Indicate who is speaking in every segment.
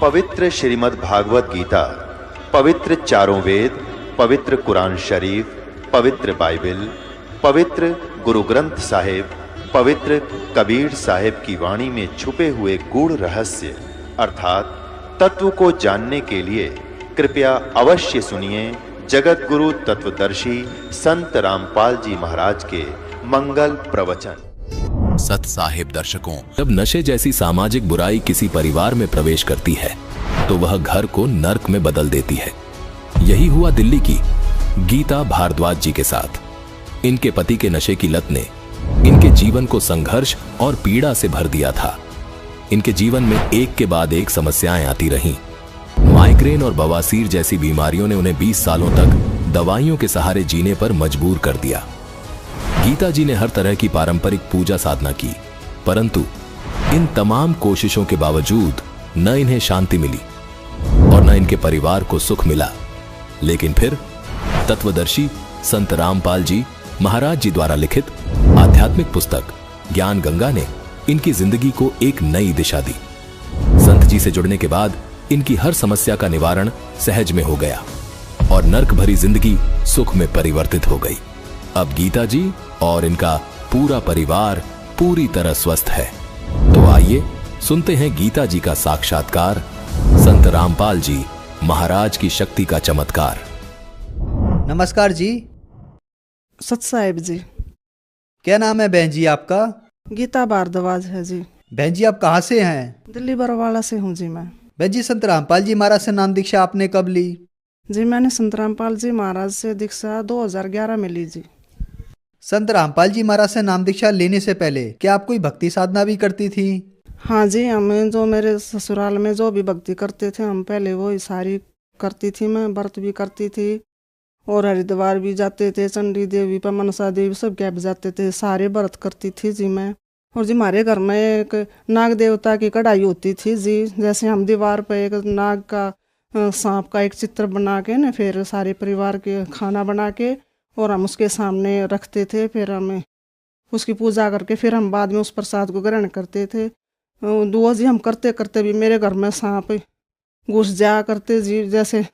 Speaker 1: पवित्र श्रीमद् भागवत गीता, पवित्र चारों वेद, पवित्र कुरान शरीफ, पवित्र बाइबल, पवित्र गुरु ग्रंथ साहिब, पवित्र कबीर साहिब की वाणी में छुपे हुए गूढ़ रहस्य अर्थात तत्व को जानने के लिए कृपया अवश्य सुनिए जगत गुरु तत्वदर्शी संत रामपाल जी महाराज के मंगल प्रवचन।
Speaker 2: सत साहिब दर्शकों, जब नशे जैसी सामाजिक बुराई किसी परिवार में प्रवेश करती है तो वह घर को नर्क में बदल देती है। यही हुआ दिल्ली की गीता भारद्वाज जी के साथ। इनके पति के नशे की लत ने इनके जीवन को संघर्ष और पीड़ा से भर दिया था। इनके जीवन में एक के बाद एक समस्याएं आती रहीं। माइग्रेन और बवासीर जैसी बीमारियों ने उन्हें 20 सालों तक दवाइयों के सहारे जीने पर मजबूर कर दिया। गीता जी ने हर तरह की पारंपरिक पूजा साधना की, परंतु इन तमाम कोशिशों के बावजूद न इन्हें शांति मिली और न इनके परिवार को सुख मिला। लेकिन फिर तत्वदर्शी संत रामपाल जी महाराज जी द्वारा लिखित आध्यात्मिक पुस्तक ज्ञान गंगा ने इनकी जिंदगी को एक नई दिशा दी। संत जी से जुड़ने के बाद इनकी हर समस्या का निवारण सहज में हो गया और नर्क भरी जिंदगी सुख में परिवर्तित हो गई। अब गीता जी और इनका पूरा परिवार पूरी तरह स्वस्थ है। तो आइए सुनते हैं गीता जी का साक्षात्कार, संत रामपाल जी महाराज की शक्ति का चमत्कार।
Speaker 3: नमस्कार जी।
Speaker 4: सत साहिब जी।
Speaker 3: क्या नाम है बहन जी आपका?
Speaker 4: गीता भारद्वाज है जी।
Speaker 3: बहन जी आप कहाँ से हैं?
Speaker 4: दिल्ली बरवाला से हूँ जी मैं।
Speaker 3: बहन जी संत रामपाल जी महाराज से नाम दीक्षा आपने कब ली?
Speaker 4: जी मैंने संत रामपाल जी महाराज से दीक्षा 2011 में ली जी।
Speaker 3: संत रामपाल जी महाराज से नाम दीक्षा लेने से पहले क्या आप कोई भक्ति साधना भी करती थी?
Speaker 4: हाँ जी, हम जो मेरे ससुराल में जो भी भक्ति करते थे हम पहले वो सारी करती थी। मैं व्रत भी करती थी और हरिद्वार भी जाते थे, चंडी देवी पर मनसा देवी सब क्या भी जाते थे, सारे व्रत करती थी जी मैं। और जी हमारे घर में एक नाग देवता की कढ़ाई होती थी जी। जैसे हम दीवार पर एक नाग का सांप का एक चित्र बना के न फिर सारे परिवार के खाना बना के और हम उसके सामने रखते थे। फिर हम उसकी पूजा करके फिर हम बाद में उस प्रसाद को ग्रहण करते थे। दुआ जी हम करते करते भी मेरे घर में सांप घुस जाया करते जी। जैसे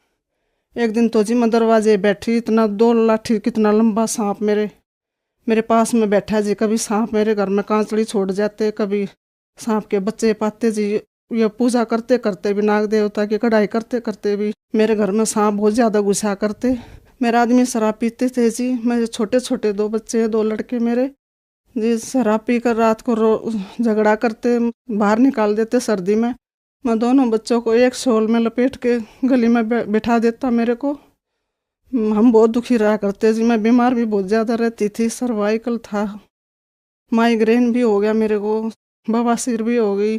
Speaker 4: एक दिन तो जी मैं दरवाजे बैठी, इतना 2 लाठी कितना लंबा सांप मेरे पास में बैठा जी। कभी सांप मेरे घर में कांचड़ी छोड़ जाते, कभी सांप के बच्चे पाते जी। ये पूजा करते करते भी, नाग देवता की कढ़ाई करते करते भी मेरे घर में सांप बहुत ज़्यादा घुसा करते। मेरे आदमी शराब पीते थे जी। मेरे छोटे छोटे 2 बच्चे हैं, 2 लड़के मेरे जी। शराब पी कर रात को झगड़ा करते, बाहर निकाल देते सर्दी में। मैं दोनों बच्चों को एक शॉल में लपेट के गली में बैठा देता मेरे को। हम बहुत दुखी रहा करते जी। मैं बीमार भी बहुत ज़्यादा रहती थी, सर्वाइकल था, माइग्रेन भी हो गया मेरे को, बवासीर भी हो गई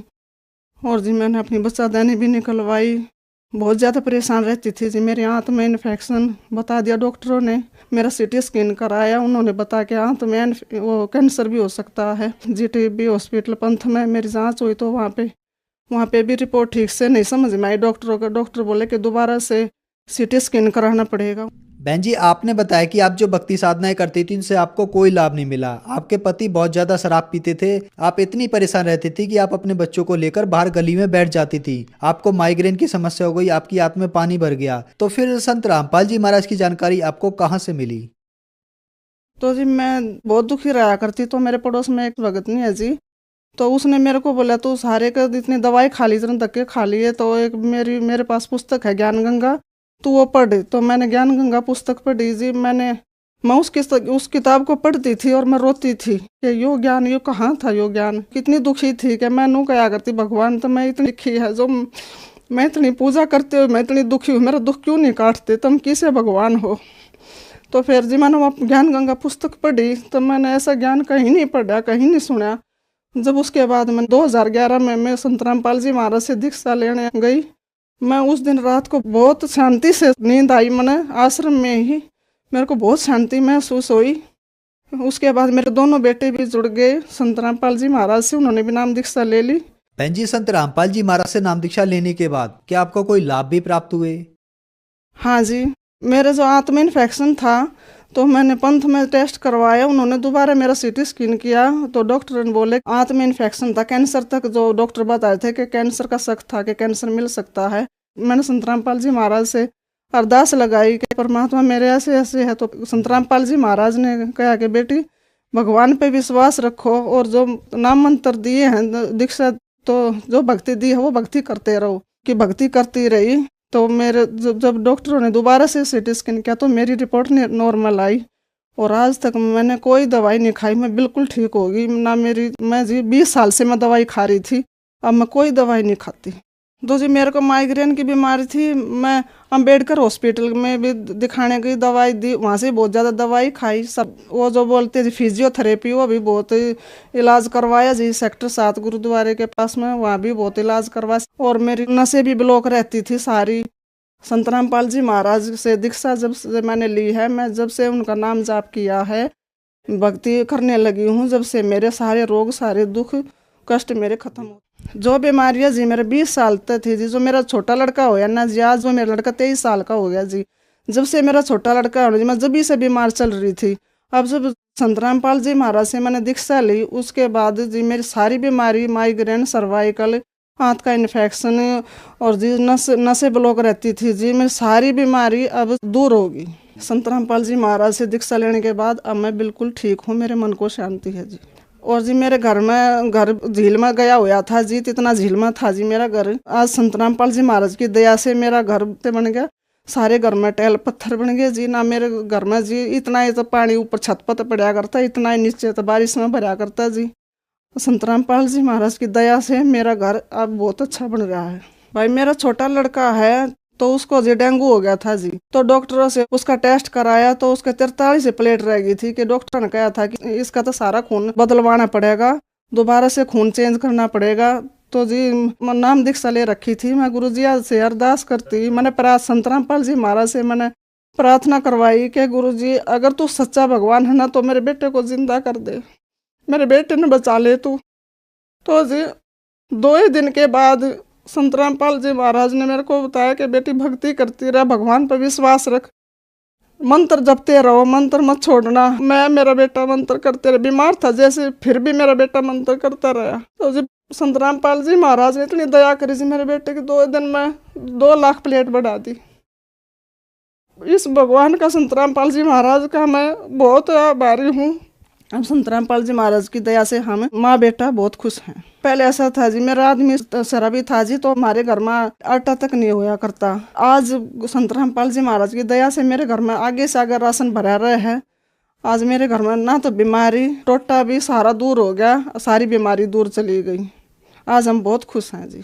Speaker 4: और जी मैंने अपनी बच्चादानी भी निकलवाई। बहुत ज़्यादा परेशान रहती थी जी। मेरे आंत में इन्फेक्शन बता दिया डॉक्टरों ने। मेरा सीटी स्कैन कराया, उन्होंने बता के आंत में वो कैंसर भी हो सकता है। जीटीबी हॉस्पिटल पंथ में मेरी जांच हुई तो वहाँ पे भी रिपोर्ट ठीक से नहीं समझ में आई डॉक्टरों का। डॉक्टर बोले कि दोबारा से सीटी स्कैन कराना पड़ेगा।
Speaker 3: बहन जी आपने बताया कि आप जो भक्ति साधनाएं करती थी उनसे आपको कोई लाभ नहीं मिला। आपके पति बहुत ज्यादा शराब पीते थे। आप इतनी परेशान रहती थी कि आप अपने बच्चों को लेकर बाहर गली में बैठ जाती थी। आपको माइग्रेन की समस्या हो गई, आपकी आंत में पानी भर गया। तो फिर संत रामपाल जी महाराज की जानकारी आपको कहाँ से मिली?
Speaker 4: तो जी मैं बहुत दुखी रहा करती। तो मेरे पड़ोस में एक भगत नहीं है जी, तो उसने मेरे को बोला तू सारे का इतनी दवाई खा ली, इतने धक्के खा लिए, तो एक मेरे पास पुस्तक है ज्ञान गंगा, तो वो पढ़। तो मैंने ज्ञान गंगा पुस्तक पढ़ी जी। मैं उस किताब को पढ़ती थी और मैं रोती थी कि यो ज्ञान यो कहाँ था, यो ज्ञान। कितनी दुखी थी कि मैं नू क्या करती, भगवान तो मैं इतनी दुखी है, जो मैं इतनी पूजा करते हुए मैं इतनी दुखी हूँ, मेरा दुख क्यों नहीं काटते, तुम किसे भगवान हो। तो फिर जी मैंने वो ज्ञान गंगा पुस्तक पढ़ी, तो मैंने ऐसा ज्ञान कहीं नहीं पढ़ा, कहीं नहीं सुना। जब उसके बाद मैं 2011 में मैं संत रामपाल जी महाराज से दीक्षा लेने गई। मैं उस दिन रात को बहुत शांति से नींद आई। मैंने आश्रम में ही मेरे को बहुत शांति महसूस हुई। उसके बाद मेरे दोनों बेटे भी जुड़ गए संत रामपाल जी महाराज से, उन्होंने भी नाम दीक्षा ले ली।
Speaker 3: बहन जी संत रामपाल जी महाराज से नाम दीक्षा लेने के बाद क्या आपको कोई लाभ भी प्राप्त हुए?
Speaker 4: हाँ जी, मेरे जो आंत में इन्फेक्शन था तो मैंने पंथ में टेस्ट करवाया, उन्होंने दोबारा मेरा सीटी स्कैन किया तो डॉक्टर ने बोले आंत में इन्फेक्शन था, कैंसर तक जो डॉक्टर बताए थे कि कैंसर का शक था कि कैंसर मिल सकता है। मैंने संत रामपाल जी महाराज से अरदास लगाई कि परमात्मा मेरे ऐसे ऐसे है। तो संत रामपाल जी महाराज ने कहा कि बेटी भगवान पे विश्वास रखो और जो नाम मंत्र दिए हैं दीक्षा, तो जो भक्ति दी है वो भक्ति करते रहो। कि भक्ति करती रही तो मेरे जब डॉक्टरों ने दोबारा से सीटी स्कैन किया तो मेरी रिपोर्ट नॉर्मल आई और आज तक मैंने कोई दवाई नहीं खाई, मैं बिल्कुल ठीक हो गई ना। मैं जी 20 साल से मैं दवाई खा रही थी, अब मैं कोई दवाई नहीं खाती। तो जी मेरे को माइग्रेन की बीमारी थी, मैं अंबेडकर हॉस्पिटल में भी दिखाने की दवाई दी, वहाँ से बहुत ज़्यादा दवाई खाई। सब वो जो बोलते थे फिजियोथेरेपी वो भी बहुत इलाज करवाया जी। सेक्टर 7 गुरुद्वारे के पास में वहाँ भी बहुत इलाज करवाया और मेरी नसें भी ब्लॉक रहती थी सारी। संत रामपाल जी महाराज से दीक्षा जब से मैंने ली है, मैं जब से उनका नाम जाप किया है, भक्ति करने लगी हूँ, जब से मेरे सारे रोग सारे दुख कष्ट मेरे खत्म हो। जो बीमारियाँ जी मेरे 20 साल तक थी जी, जो मेरा छोटा लड़का होया ना जी, आज वो मेरा लड़का 23 साल का हो गया जी। जब से मेरा छोटा लड़का हो जी, मैं जब भी से बीमार चल रही थी। अब जब संत रामपाल जी महाराज से मैंने दीक्षा ली उसके बाद जी मेरी सारी बीमारी, माइग्रेन, सर्वाइकल, आंत का इन्फेक्शन और जी नसें ब्लॉक रहती थी जी, मेरी सारी बीमारी अब दूर होगी। संत रामपाल जी महाराज से दीक्षा लेने के बाद अब मैं बिल्कुल ठीक हूँ, मेरे मन को शांति है जी। और जी मेरे घर झील में गया हुआ था जी, इतना झील में था जी मेरा घर। आज संत रामपाल जी महाराज की दया से मेरा घर से बन गया, सारे घर में टैल पत्थर बन गए जी। ना मेरे घर में जी इतना ही तो पानी ऊपर छत पर पड़ा करता, इतना ही नीचे तो बारिश में भरा करता जी। संत रामपाल जी महाराज की दया से मेरा घर अब बहुत अच्छा बन रहा है। भाई मेरा छोटा लड़का है तो उसको जी डेंगू हो गया था जी, तो डॉक्टरों से उसका टेस्ट कराया तो उसका 43 प्लेट रह गई थी। कि डॉक्टर ने कहा था कि इसका तो सारा खून बदलवाना पड़ेगा, दोबारा से खून चेंज करना पड़ेगा। तो जी नाम दीक्षा ले रखी थी, मैं गुरुजी से अरदास करती, मैंने संत रामपाल जी महाराज से मैंने प्रार्थना करवाई कि गुरुजी अगर तू सच्चा भगवान है ना तो मेरे बेटे को जिंदा कर दे, मेरे बेटे ने बचा ले तू। तो जी 2 ही दिन के बाद संत रामपाल जी महाराज ने मेरे को बताया कि बेटी भक्ति करती रह, भगवान पर विश्वास रख, मंत्र जपते रहो, मंत्र मत छोड़ना। मैं मेरा बेटा मंत्र करते रहे, बीमार था जैसे फिर भी मेरा बेटा मंत्र करता रहा। तो जी संत रामपाल जी महाराज ने इतनी दया करी जी, मेरे बेटे की 2 दिन में 2 लाख प्लेट बढ़ा दी। इस भगवान का, संत रामपाल जी महाराज का मैं बहुत आभारी हूँ। अब संत रामपाल जी महाराज की दया से हम माँ बेटा बहुत खुश हैं। पहले ऐसा था जी मेरा आदमी शराबी था जी, तो हमारे घर में आटा तक नहीं होया करता। आज संत रामपाल जी महाराज की दया से मेरे घर में आगे से आगे राशन भरा रहे हैं। आज मेरे घर में ना तो बीमारी, टोटा भी सारा दूर हो गया, सारी बीमारी दूर चली गई। आज हम बहुत खुश हैं जी।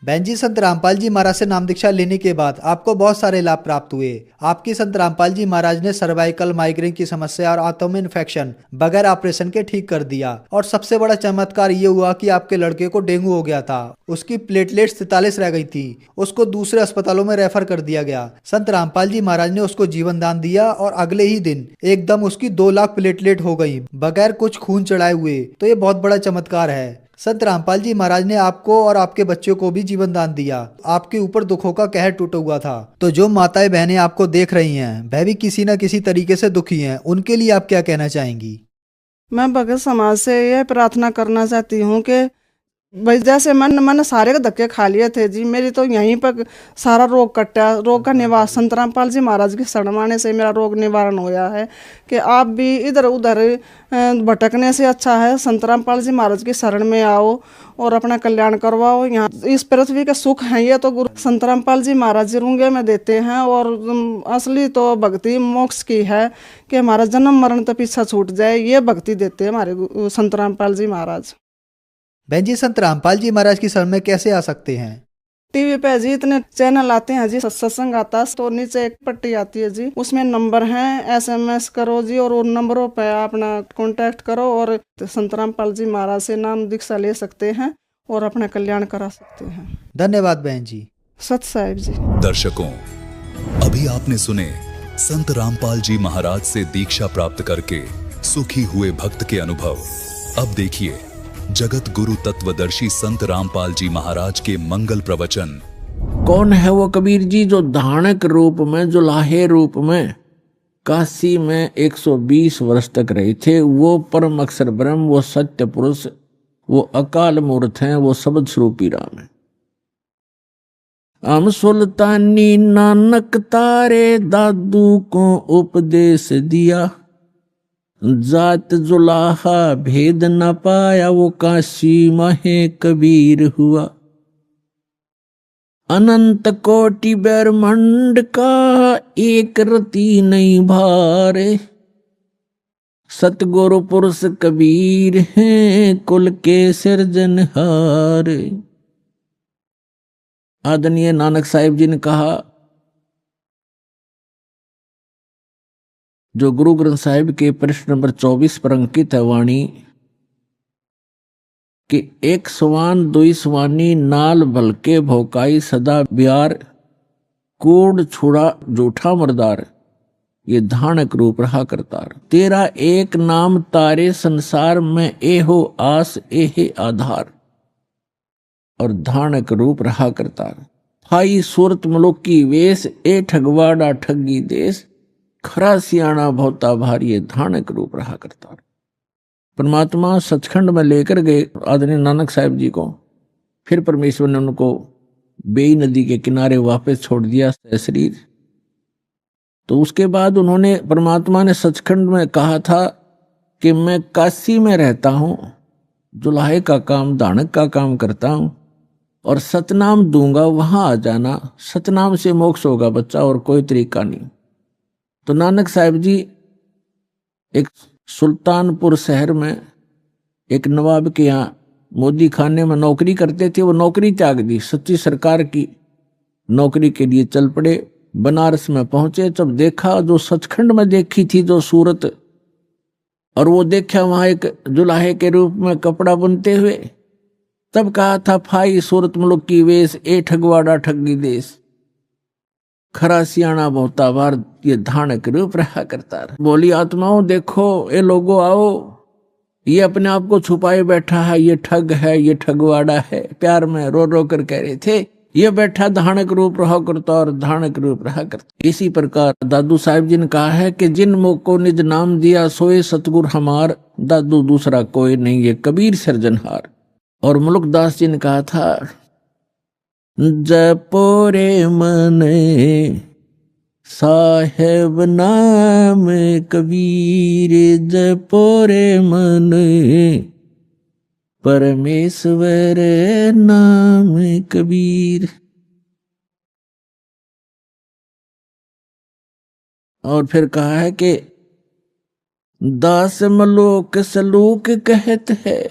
Speaker 3: बहन जी, संत रामपाल जी महाराज से नाम दीक्षा लेने के बाद आपको बहुत सारे लाभ प्राप्त हुए। आपकी संत रामपाल जी महाराज ने सर्वाइकल, माइग्रेन की समस्या और आंतों में इन्फेक्शन बगैर ऑपरेशन के ठीक कर दिया। और सबसे बड़ा चमत्कार ये हुआ कि आपके लड़के को डेंगू हो गया था, उसकी प्लेटलेट्स 43 रह गई थी, उसको दूसरे अस्पतालों में रेफर कर दिया गया। संत रामपाल जी महाराज ने उसको जीवन दान दिया और अगले ही दिन एकदम उसकी 2 लाख प्लेटलेट हो गई बगैर कुछ खून चढ़ाए हुए। तो ये बहुत बड़ा चमत्कार है। संत रामपाल जी महाराज ने आपको और आपके बच्चों को भी जीवन दान दिया। आपके ऊपर दुखों का कहर टूटा हुआ था। तो जो माताएं बहनें आपको देख रही हैं, वह भी किसी न किसी तरीके से दुखी हैं, उनके लिए आप क्या कहना चाहेंगी?
Speaker 4: मैं भगत समाज से यह प्रार्थना करना चाहती हूँ कि भाई जैसे मैंने सारे के धक्के खा लिए थे जी, मेरी तो यहीं पर सारा रोग कटा, रोग का निवारण संत रामपाल जी महाराज के शरण आने से मेरा रोग निवारण होया है। कि आप भी इधर उधर भटकने से अच्छा है संत रामपाल जी महाराज के शरण में आओ और अपना कल्याण करवाओ। यहाँ इस पृथ्वी के सुख हैं ये तो गुरु संत रामपाल जी महाराज जी रूंगे में देते हैं, और असली तो भक्ति मोक्ष की है कि हमारा जन्म मरण तो पीछा छूट जाए, ये भक्ति देते हैं हमारे संत रामपाल जी महाराज।
Speaker 3: बहन जी, संत रामपाल जी महाराज की शरण में कैसे आ सकते हैं?
Speaker 4: टीवी पे जी इतने चैनल आते हैं जी, सत्संग आता है तो नीचे एक पट्टी आती है जी, उसमें नंबर हैं, SMS करो जी और उन नंबरों पे अपना कांटेक्ट करो और संत रामपाल जी महाराज से नाम दीक्षा ले सकते हैं और अपना कल्याण करा सकते हैं।
Speaker 3: धन्यवाद बहन जी।
Speaker 4: सत साहिब जी।
Speaker 2: दर्शकों, अभी आपने सुने संत रामपाल जी महाराज से दीक्षा प्राप्त करके सुखी हुए भक्त के अनुभव। अब देखिए जगत गुरु तत्वदर्शी संत रामपाल जी महाराज के मंगल प्रवचन।
Speaker 5: कौन है वो कबीर जी जो धानक रूप में, जुलाहे रूप में काशी में 120 वर्ष तक रहे थे। वो परम अक्षर ब्रह्म, वो सत्य पुरुष, वो अकाल मूर्त हैं, वो शब्द स्वरूपी राम है। हम सुल्तानी नानक तारे दादू को उपदेश दिया, जात जुलाहा भेद न पाया, वो काशी महे कबीर हुआ। अनंत कोटि ब्रह्मांड का एक रति नहीं भारे, सतगुरु पुरुष कबीर हैं कुल के सिरजनहार। आदरणीय नानक साहिब जी ने कहा, जो गुरु ग्रंथ साहिब के पृष्ठ नंबर 24 पर अंकित है वाणी कि एक सवान दुई सवानी नाल भलके भौकाई सदा ब्यार, कूड़ छुड़ा जूठा मरदार, ये धानक रूप रहा करतार। तेरा एक नाम तारे संसार में, ए हो आस ए है आधार, और धानक रूप रहा करतार। हाई सूरत मलुकी वेश, ए ठगवाड़ा ठगी देश, खरा सियाणा भौता भारी, धानक रूप रहा करतार। परमात्मा सचखंड में लेकर गए आदरणीय नानक साहिब जी को। फिर परमेश्वर ने उनको बेई नदी के किनारे वापस छोड़ दिया शरीर। तो उसके बाद उन्होंने, परमात्मा ने सचखंड में कहा था कि मैं काशी में रहता हूं, जुलाहे का काम दानक का काम करता हूं, और सतनाम दूंगा, वहां आ जाना, सतनाम से मोक्ष होगा बच्चा, और कोई तरीका नहीं। तो नानक साहिब जी एक सुल्तानपुर शहर में एक नवाब के यहाँ मोदी खाने में नौकरी करते थे। वो नौकरी त्याग दी, सच्ची सरकार की नौकरी के लिए चल पड़े। बनारस में पहुंचे, जब देखा जो सचखंड में देखी थी जो सूरत, और वो देखा वहां एक जुलाहे के रूप में कपड़ा बुनते हुए, तब कहा था, फाई सूरत मुल्क की वेश, ए ठगवाड़ा ठगी देश, खरा सियाणा बहुता बार, ये धानक रूप रहा करता है। बोली आत्माओं देखो, ये लोगों आओ, ये अपने आप को छुपाए बैठा है, ये ठग है, ये ठगवाड़ा है। प्यार में रो रो कर कह रहे थे, ये बैठा धानक रूप रहा करता और धानक रूप रहा करता। इसी प्रकार दादू साहिब जी ने कहा है कि जिन मुख को निज नाम दिया, सोए सतगुर हमार, दादू दूसरा कोई नहीं, ये कबीर सिरजनहार। और मुल्कदास जी ने कहा था, जपोरे मन साहेब नाम कबीर, जपोरे मन परमेश्वर नाम कबीर। और फिर कहा है कि दास मलोक सलूक कहत है,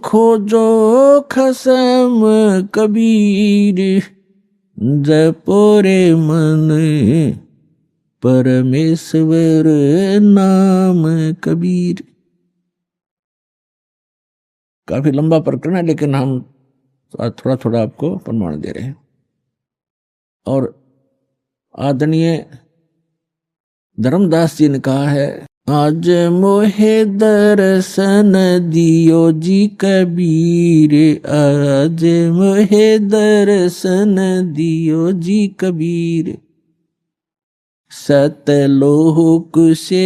Speaker 5: खोजो खसम कबीर, जपोरे मन परमेश्वर नाम कबीर। काफी लंबा प्रकरण है, लेकिन हम थोड़ा थोड़ा आपको प्रमाण दे रहे हैं। और आदरणीय धर्मदास जी ने कहा है, आज मोहे दर्शन दियो जी कबीर, आज मोहे दर्शन दियो जी कबीर, सतलोक से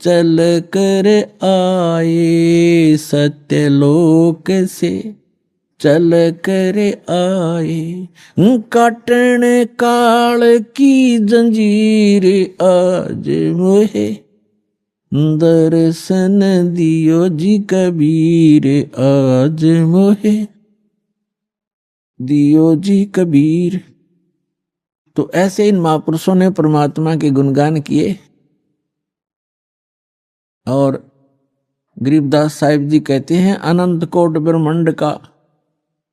Speaker 5: चल कर आए, सतलोक से चल कर आए, काटन काल की जंजीर, आज मोहे दर्शन दियो जी कबीर, आज मोहे दियो जी कबीर। तो ऐसे इन महापुरुषों ने परमात्मा के गुणगान किए। और गरीबदास साहिब जी कहते हैं, अनंत कोट ब्रह्मांड का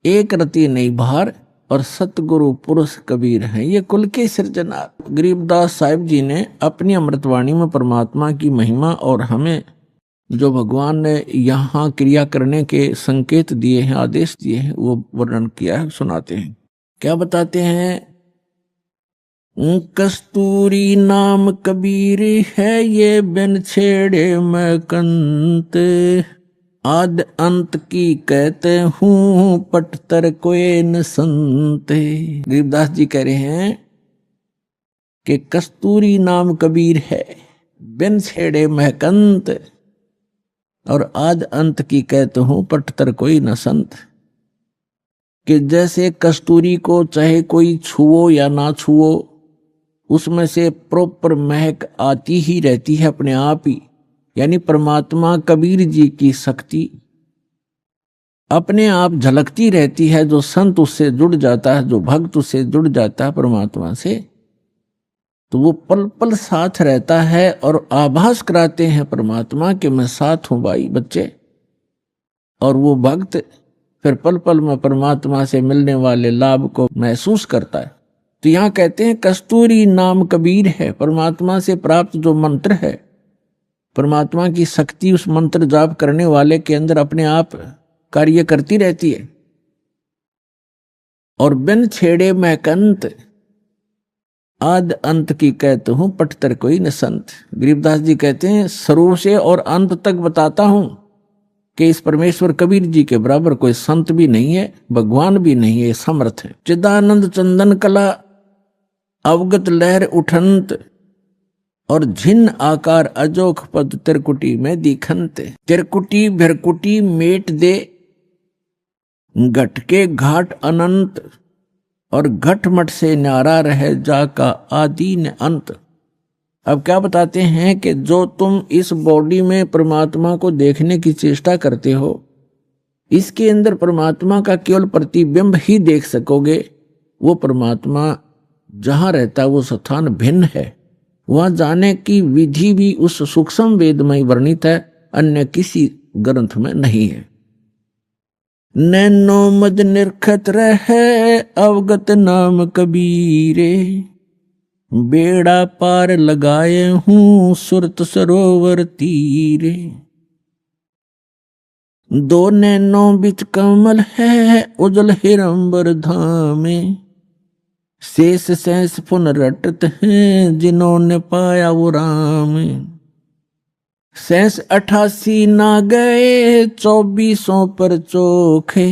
Speaker 5: एक रति नहीं भार, और सतगुरु पुरुष कबीर हैं, ये कुल के सृजनहार। गरीबदास साहिब जी ने अपनी अमृतवाणी में परमात्मा की महिमा और हमें जो भगवान ने यहाँ क्रिया करने के संकेत दिए हैं, आदेश दिए हैं, वो वर्णन किया है, सुनाते हैं। क्या बताते हैं? कस्तूरी नाम कबीर है, ये बिन छेड़े मैं कंत, आद अंत की कहते हूँ, पटतर कोई न संत। गरीबदास जी कह रहे हैं कि कस्तूरी नाम कबीर है, बिन छेड़े महकंत, और आद अंत की कहते हूं पटतर कोई न संत। कि जैसे कस्तूरी को चाहे कोई छुओ या ना छुओ, उसमें से प्रॉपर महक आती ही रहती है अपने आप ही। यानी परमात्मा कबीर जी की शक्ति अपने आप झलकती रहती है। जो संत उससे जुड़ जाता है, जो भक्त उससे जुड़ जाता है परमात्मा से, तो वो पल पल साथ रहता है और आभास कराते हैं परमात्मा कि मैं साथ हूं भाई बच्चे। और वो भक्त फिर पल पल में परमात्मा से मिलने वाले लाभ को महसूस करता है। तो यहां कहते हैं कस्तूरी नाम कबीर है, परमात्मा से प्राप्त जो मंत्र है, परमात्मा की शक्ति उस मंत्र जाप करने वाले के अंदर अपने आप कार्य करती रहती है। और बिन छेड़े महकंत, आद अंत की कहते हूं पटतर कोई न संत। गरीबदास जी कहते हैं शुरू से और अंत तक बताता हूं कि इस परमेश्वर कबीर जी के बराबर कोई संत भी नहीं है, भगवान भी नहीं है, समर्थ है। चिदानंद चंदन कला अवगत लहर उठंत, और झिन आकार अजोख पद त्रिकुटी में दिखंत। त्रिकुटी भरकुटी मेट दे, घट के घाट अनंत, और घट मट से न्यारा रहे जाका आदि न अंत। अब क्या बताते हैं कि जो तुम इस बॉडी में परमात्मा को देखने की चेष्टा करते हो, इसके अंदर परमात्मा का केवल प्रतिबिंब ही देख सकोगे। वो परमात्मा जहां रहता है वो स्थान भिन्न है। वहां जाने की विधि भी उस सूक्ष्म वेद में वर्णित है, अन्य किसी ग्रंथ में नहीं है। नैनो मद निरखत रहे अवगत नाम कबीरे, बेड़ा पार लगाए हूं सुरत सरोवर तीरे। दो नैनों बिच कमल है उजल हिरंबर धामे, शेष शेष पुन रटत हैं जिन्होंने पाया वो राम। शेष 88 ना गए 2400 पर चोखे,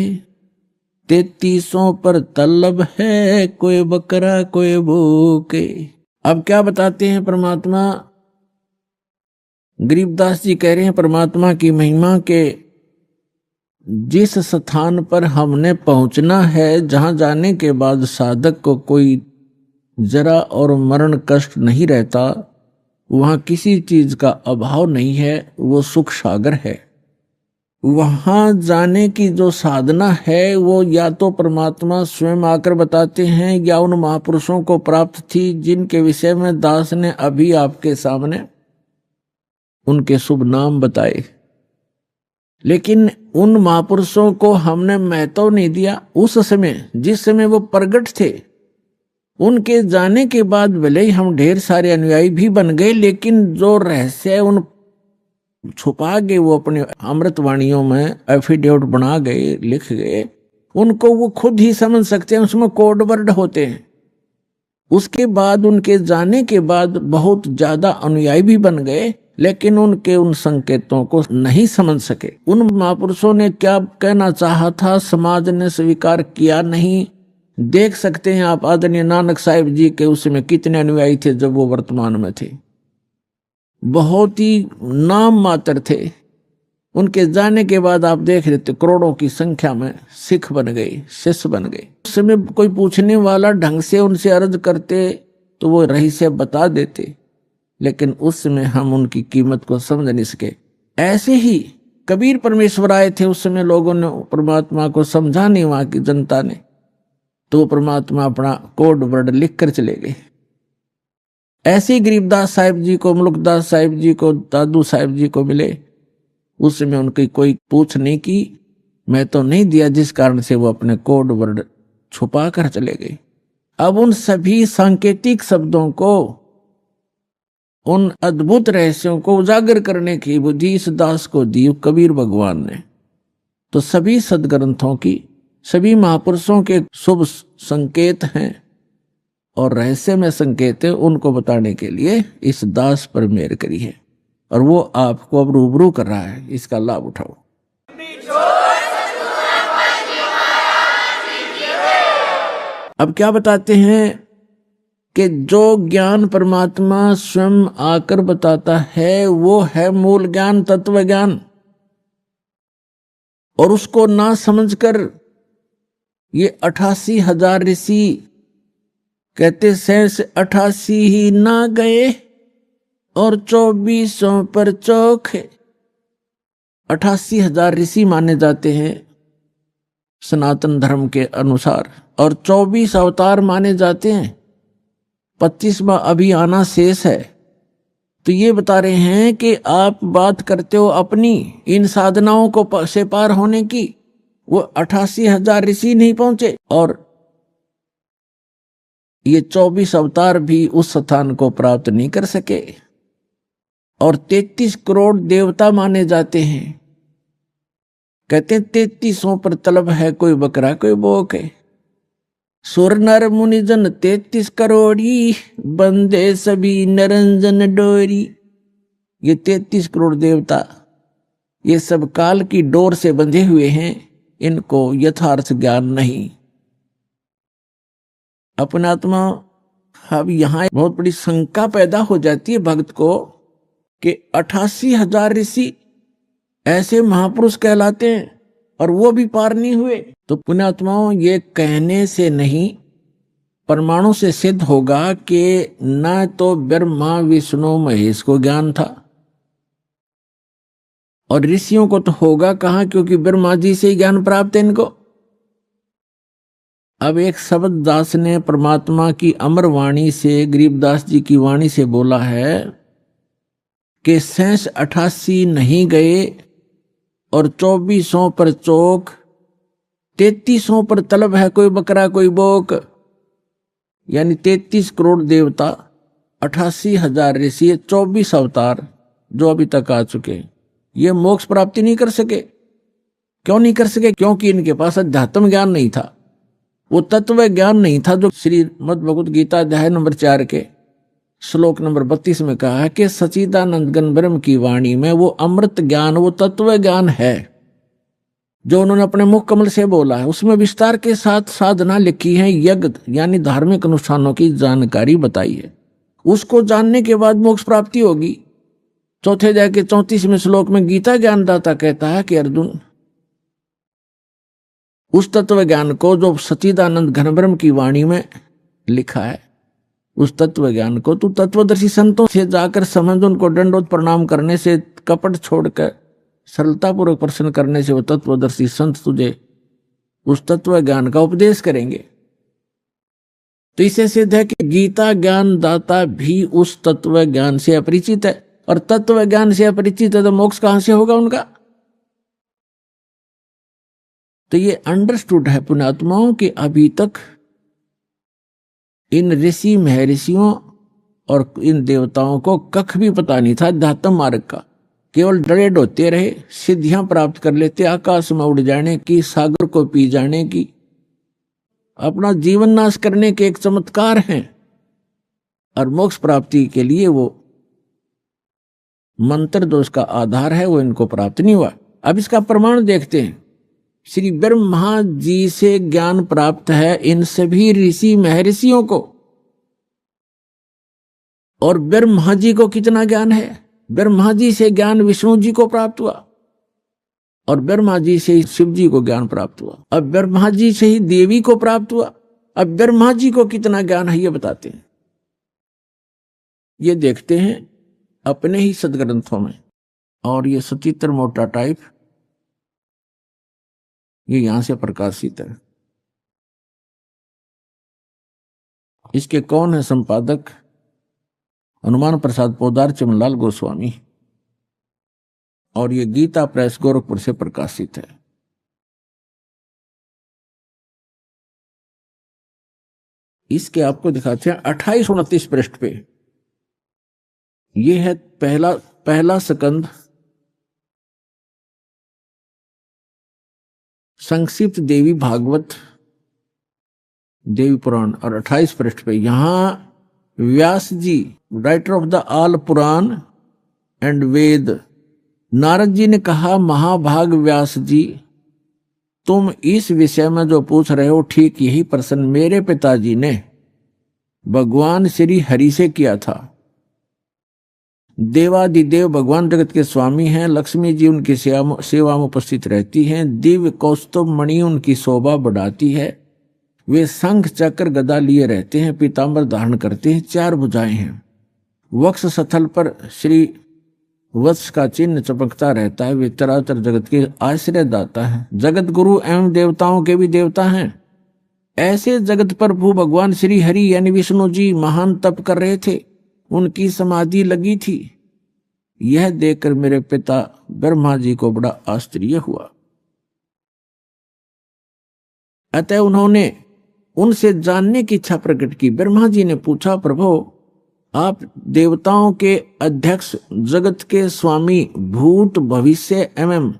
Speaker 5: 3300 पर तलब है कोई बकरा कोई भूखे। अब क्या बताते हैं परमात्मा, गरीबदास जी कह रहे हैं परमात्मा की महिमा के जिस स्थान पर हमने पहुंचना है, जहां जाने के बाद साधक को कोई जरा और मरण कष्ट नहीं रहता, वहां किसी चीज का अभाव नहीं है, वो सुख सागर है। वहां जाने की जो साधना है वो या तो परमात्मा स्वयं आकर बताते हैं या उन महापुरुषों को प्राप्त थी जिनके विषय में दास ने अभी आपके सामने उनके शुभ नाम बताए। लेकिन उन महापुरुषों को हमने महत्व नहीं दिया। उस समय जिस समय वो प्रगट थे, उनके जाने के बाद भले ही हम ढेर सारे अनुयायी भी बन गए, लेकिन जो रहस्य उन छुपा गए वो अपने अमृतवाणियों में एफिडेविट बना गए, लिख गए, उनको वो खुद ही समझ सकते हैं, उसमें कोड वर्ड होते हैं। उसके बाद उनके जाने के बाद बहुत ज्यादा अनुयायी भी बन गए, लेकिन उनके उन संकेतों को नहीं समझ सके। उन महापुरुषों ने क्या कहना चाहा था समाज ने स्वीकार किया नहीं। देख सकते हैं आप आदरणीय नानक साहिब जी के उसमें कितने अनुयायी थे जब वो वर्तमान में थे, बहुत ही नाम मात्र थे। उनके जाने के बाद आप देख रहे थे करोड़ों की संख्या में सिख बन गए, शिष्य बन गए। उस समय कोई पूछने वाला ढंग से उनसे अर्ज करते तो वो रहस्य बता देते, लेकिन उस समय हम उनकी कीमत को समझ नहीं सके। ऐसे ही कबीर परमेश्वर आए थे, उस समय लोगों ने परमात्मा को समझा नहीं, वहां की जनता ने, तो परमात्मा अपना कोड वर्ड लिख कर चले गए। ऐसे ही गरीबदास साहिब जी को, मुल्कदास साहिब जी को, दादू साहिब जी को मिले, उस समय उनकी कोई पूछ नहीं की, मैं तो नहीं दिया, जिस कारण से वो अपने कोड वर्ड छुपा कर चले गए। अब उन सभी सांकेतिक शब्दों को, उन अद्भुत रहस्यों को उजागर करने की बुद्धि इस दास को दी कबीर भगवान ने। तो सभी सदग्रंथों की, सभी महापुरुषों के शुभ संकेत हैं और रहस्य में संकेत है, उनको बताने के लिए इस दास पर मेहर करी है और वो आपको अब रूबरू कर रहा है। इसका लाभ उठाओ। अब क्या बताते हैं कि जो ज्ञान परमात्मा स्वयं आकर बताता है वो है मूल ज्ञान, तत्व ज्ञान। और उसको ना समझकर ये 88,000 ऋषि कहते शेष 88 ही ना गए और 2400 पर चौखे। 88,000 ऋषि माने जाते हैं सनातन धर्म के अनुसार, और 24 अवतार माने जाते हैं। 25वां अभी आना शेष है। तो ये बता रहे हैं कि आप बात करते हो अपनी इन साधनाओं को से पार होने की, वो 88,000 ऋषि नहीं पहुंचे, और ये 24 अवतार भी उस स्थान को प्राप्त नहीं कर सके। और 33 करोड़ देवता माने जाते हैं। कहते हैं 3300 पर तलब है, कोई बकरा कोई बोक है। सुर नर मुनिजन 33 करोड़ी, बंदे सभी नरंजन डोरी। ये 33 करोड़ देवता ये सब काल की डोर से बंधे हुए हैं, इनको यथार्थ ज्ञान नहीं। अपनात्मा अब यहां बहुत बड़ी शंका पैदा हो जाती है भक्त को कि 88,000 ऋषि ऐसे महापुरुष कहलाते हैं और वो भी पार नहीं हुए। तो पुण्यात्माओं, ये कहने से नहीं प्रमाणों से सिद्ध होगा कि न तो ब्रह्मा विष्णु महेश को ज्ञान था, और ऋषियों को तो होगा कहां, क्योंकि ब्रह्मा जी से ही ज्ञान प्राप्त है इनको। अब एक शब्द दास ने परमात्मा की अमर वाणी से, गरीबदास जी की वाणी से बोला है कि शेष 88 नहीं गए और 2400 पर चौक, 3300 पर तलब है, कोई बकरा कोई बोक। यानी 33 करोड़ देवता, 88,000 ऋषि, 24 अवतार जो अभी तक आ चुके, ये मोक्ष प्राप्ति नहीं कर सके। क्यों नहीं कर सके? क्योंकि इनके पास अध्यात्म ज्ञान नहीं था, वो तत्व ज्ञान नहीं था जो श्रीमद् भगवत गीता अध्याय नंबर 4 के श्लोक नंबर 32 में कहा है कि सच्चिदानंद घन ब्रह्म की वाणी में वो अमृत ज्ञान, वो तत्व ज्ञान है जो उन्होंने अपने मुख कमल से बोला है। उसमें विस्तार के साथ साधना लिखी है, यज्ञ यानी धार्मिक अनुष्ठानों की जानकारी बताई है। उसको जानने के बाद मोक्ष प्राप्ति होगी। चौथे अध्याय के 34वें श्लोक में गीता ज्ञानदाता कहता है कि अर्जुन, उस तत्व ज्ञान को जो सच्चिदानंद घन ब्रह्म की वाणी में लिखा है, उस तत्व ज्ञान को तू तत्वदर्शी संतों से जाकर समझ, उनको दंडोत प्रणाम करने से, कपट छोड़कर सरलतापूर्वक प्रश्न करने से वो तत्वदर्शी संत तुझे उस तत्व ज्ञान का उपदेश करेंगे। तो इसे सिद्ध है कि गीता ज्ञान दाता भी उस तत्व ज्ञान से अपरिचित है, और तत्व ज्ञान से अपरिचित है तो मोक्ष कहां से होगा उनका? तो ये अंडरस्टूड है पुण्यात्माओं कि अभी तक इन ऋषि महर्षियों और इन देवताओं को कख भी पता नहीं था अध्यात्म मार्ग का। केवल डरे डोते रहे, सिद्धियां प्राप्त कर लेते, आकाश में उड़ जाने की, सागर को पी जाने की, अपना जीवन नाश करने के एक चमत्कार हैं, और मोक्ष प्राप्ति के लिए वो मंत्र जो उसका आधार है वो इनको प्राप्त नहीं हुआ। अब इसका प्रमाण देखते हैं। श्री ब्रह्मा जी से ज्ञान प्राप्त है इन सभी ऋषि महर्षियों को, और ब्रह्मा जी को कितना ज्ञान है? ब्रह्मा जी से ज्ञान विष्णु जी को प्राप्त हुआ, और ब्रह्मा जी से ही शिव जी को ज्ञान प्राप्त हुआ, अब ब्रह्मा जी से ही देवी को प्राप्त हुआ। अब ब्रह्मा जी को कितना ज्ञान है ये बताते हैं, ये देखते हैं अपने ही सदग्रंथों में। और ये सचित्र मोटा टाइप ये यहां से प्रकाशित है। इसके कौन है संपादक? हनुमान प्रसाद पोदार, चिमनलाल गोस्वामी, और ये गीता प्रेस गोरखपुर से प्रकाशित है। इसके आपको दिखाते हैं 28-29 पृष्ठ पे। ये है पहला स्कंद, संक्षिप्त देवी भागवत देवी पुराण, और 28 पृष्ठ पे यहां Vyas ji, writer of the all Puran and Ved, Narad ji ने कहा, महाभाग व्यास जी, तुम इस विषय में जो पूछ रहे हो ठीक यही प्रश्न मेरे पिताजी ने भगवान श्री हरि से किया था। देवादिदेव भगवान जगत के स्वामी हैं। लक्ष्मी जी उनकी सेवा में उपस्थित रहती हैं। दिव्य कौस्तुभ मणि उनकी शोभा बढ़ाती है। वे शंख चक्र गदा लिए रहते हैं, पीतांबर धारण करते हैं, 4 भुजाएं हैं। वक्ष स्थल पर श्री वत्स का चिन्ह चमकता रहता है। वे चराचर जगत के आश्रय दाता है, जगत गुरु एवं देवताओं के भी देवता हैं। ऐसे जगत प्रभु भगवान श्री हरि यानी विष्णु जी महान तप कर रहे थे, उनकी समाधि लगी थी। यह देखकर मेरे पिता ब्रह्मा जी को बड़ा आश्चर्य हुआ। अतः उन्होंने उनसे जानने की इच्छा प्रकट की। ब्रह्मा जी ने पूछा, प्रभु आप देवताओं के अध्यक्ष, जगत के स्वामी, भूत भविष्य एवं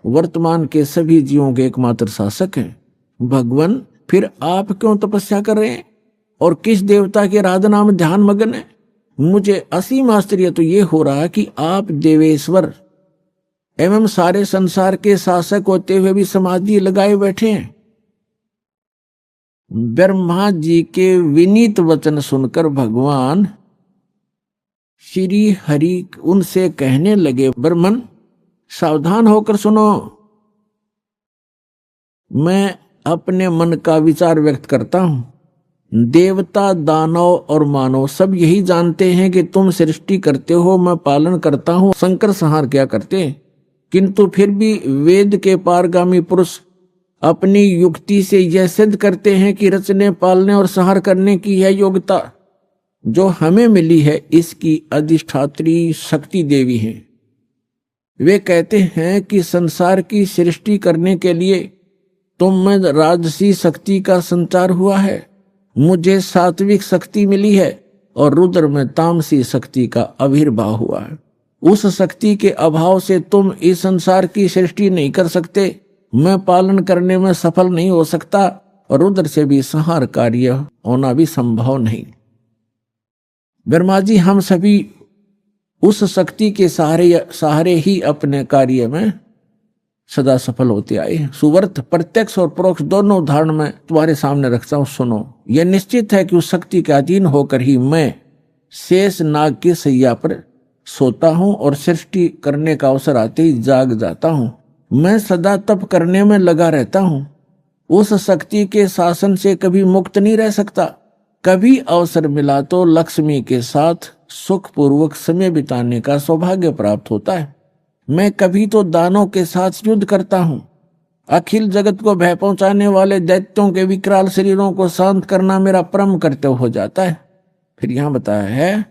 Speaker 5: वर्तमान के सभी जीवों के एकमात्र शासक हैं। भगवान फिर आप क्यों तपस्या कर रहे हैं और किस देवता के आराधना में ध्यान मग्न है? मुझे असीम आश्चर्य तो ये हो रहा है कि आप देवेश्वर एवं सारे संसार के शासक होते हुए भी समाधि लगाए बैठे हैं। ब्रह्मा जी के विनीत वचन सुनकर भगवान श्री हरि उनसे कहने लगे, ब्रह्मन सावधान होकर सुनो। मैं अपने मन का विचार व्यक्त करता हूं। देवता, दानव और मानव सब यही जानते हैं कि तुम सृष्टि करते हो, मैं पालन करता हूं, संकर संहार क्या करते हैं। किंतु फिर भी वेद के पारगामी पुरुष अपनी युक्ति से यह सिद्ध करते हैं कि रचने, पालने और संहार करने की यह योग्यता जो हमें मिली है, इसकी अधिष्ठात्री शक्ति देवी है। वे कहते हैं कि संसार की सृष्टि करने के लिए तुम में राजसी शक्ति का संचार हुआ है, मुझे सात्विक शक्ति मिली है और रुद्र में तामसी शक्ति का आविर्भाव हुआ है। उस शक्ति के अभाव से तुम इस संसार की सृष्टि नहीं कर सकते, मैं पालन करने में सफल नहीं हो सकता और रुद्र से भी संहार कार्य होना भी संभव नहीं। ब्रह्मा जी, हम सभी उस शक्ति के सहारे ही अपने कार्य में सदा सफल होते आए। सुवर्त प्रत्यक्ष और परोक्ष दोनों उदाहरण में तुम्हारे सामने रखता हूं, सुनो। यह निश्चित है कि उस शक्ति के अधीन होकर ही मैं शेष नाग की सैया पर सोता हूं और सृष्टि करने का अवसर आते ही जाग जाता हूं। मैं सदा तप करने में लगा रहता हूं। उस शक्ति के शासन से कभी मुक्त नहीं रह सकता। कभी अवसर मिला तो लक्ष्मी के साथ सुखपूर्वक समय बिताने का सौभाग्य प्राप्त होता है। मैं कभी तो दानों के साथ युद्ध करता हूं। अखिल जगत को भय पहुंचाने वाले दैत्यों के विकराल शरीरों को शांत करना मेरा परम कर्तव्य हो जाता है। फिर यहां बताया है,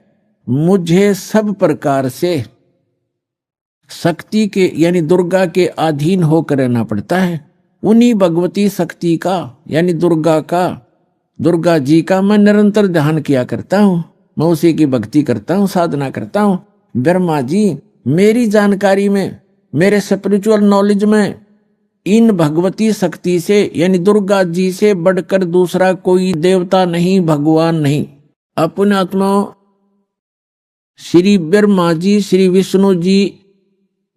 Speaker 5: मुझे सब प्रकार से शक्ति के यानी दुर्गा के अधीन होकर रहना पड़ता है। उन्हीं भगवती शक्ति का यानी दुर्गा जी का मैं निरंतर ध्यान किया करता हूं। मैं उसी की भक्ति करता हूं, साधना करता हूं। ब्रह्मा जी, मेरी जानकारी में, मेरे स्पिरिचुअल नॉलेज में इन भगवती शक्ति से यानी दुर्गा जी से बढ़कर दूसरा कोई देवता नहीं, भगवान नहीं। अपने आत्मा श्री ब्रह्मा जी, श्री विष्णु जी,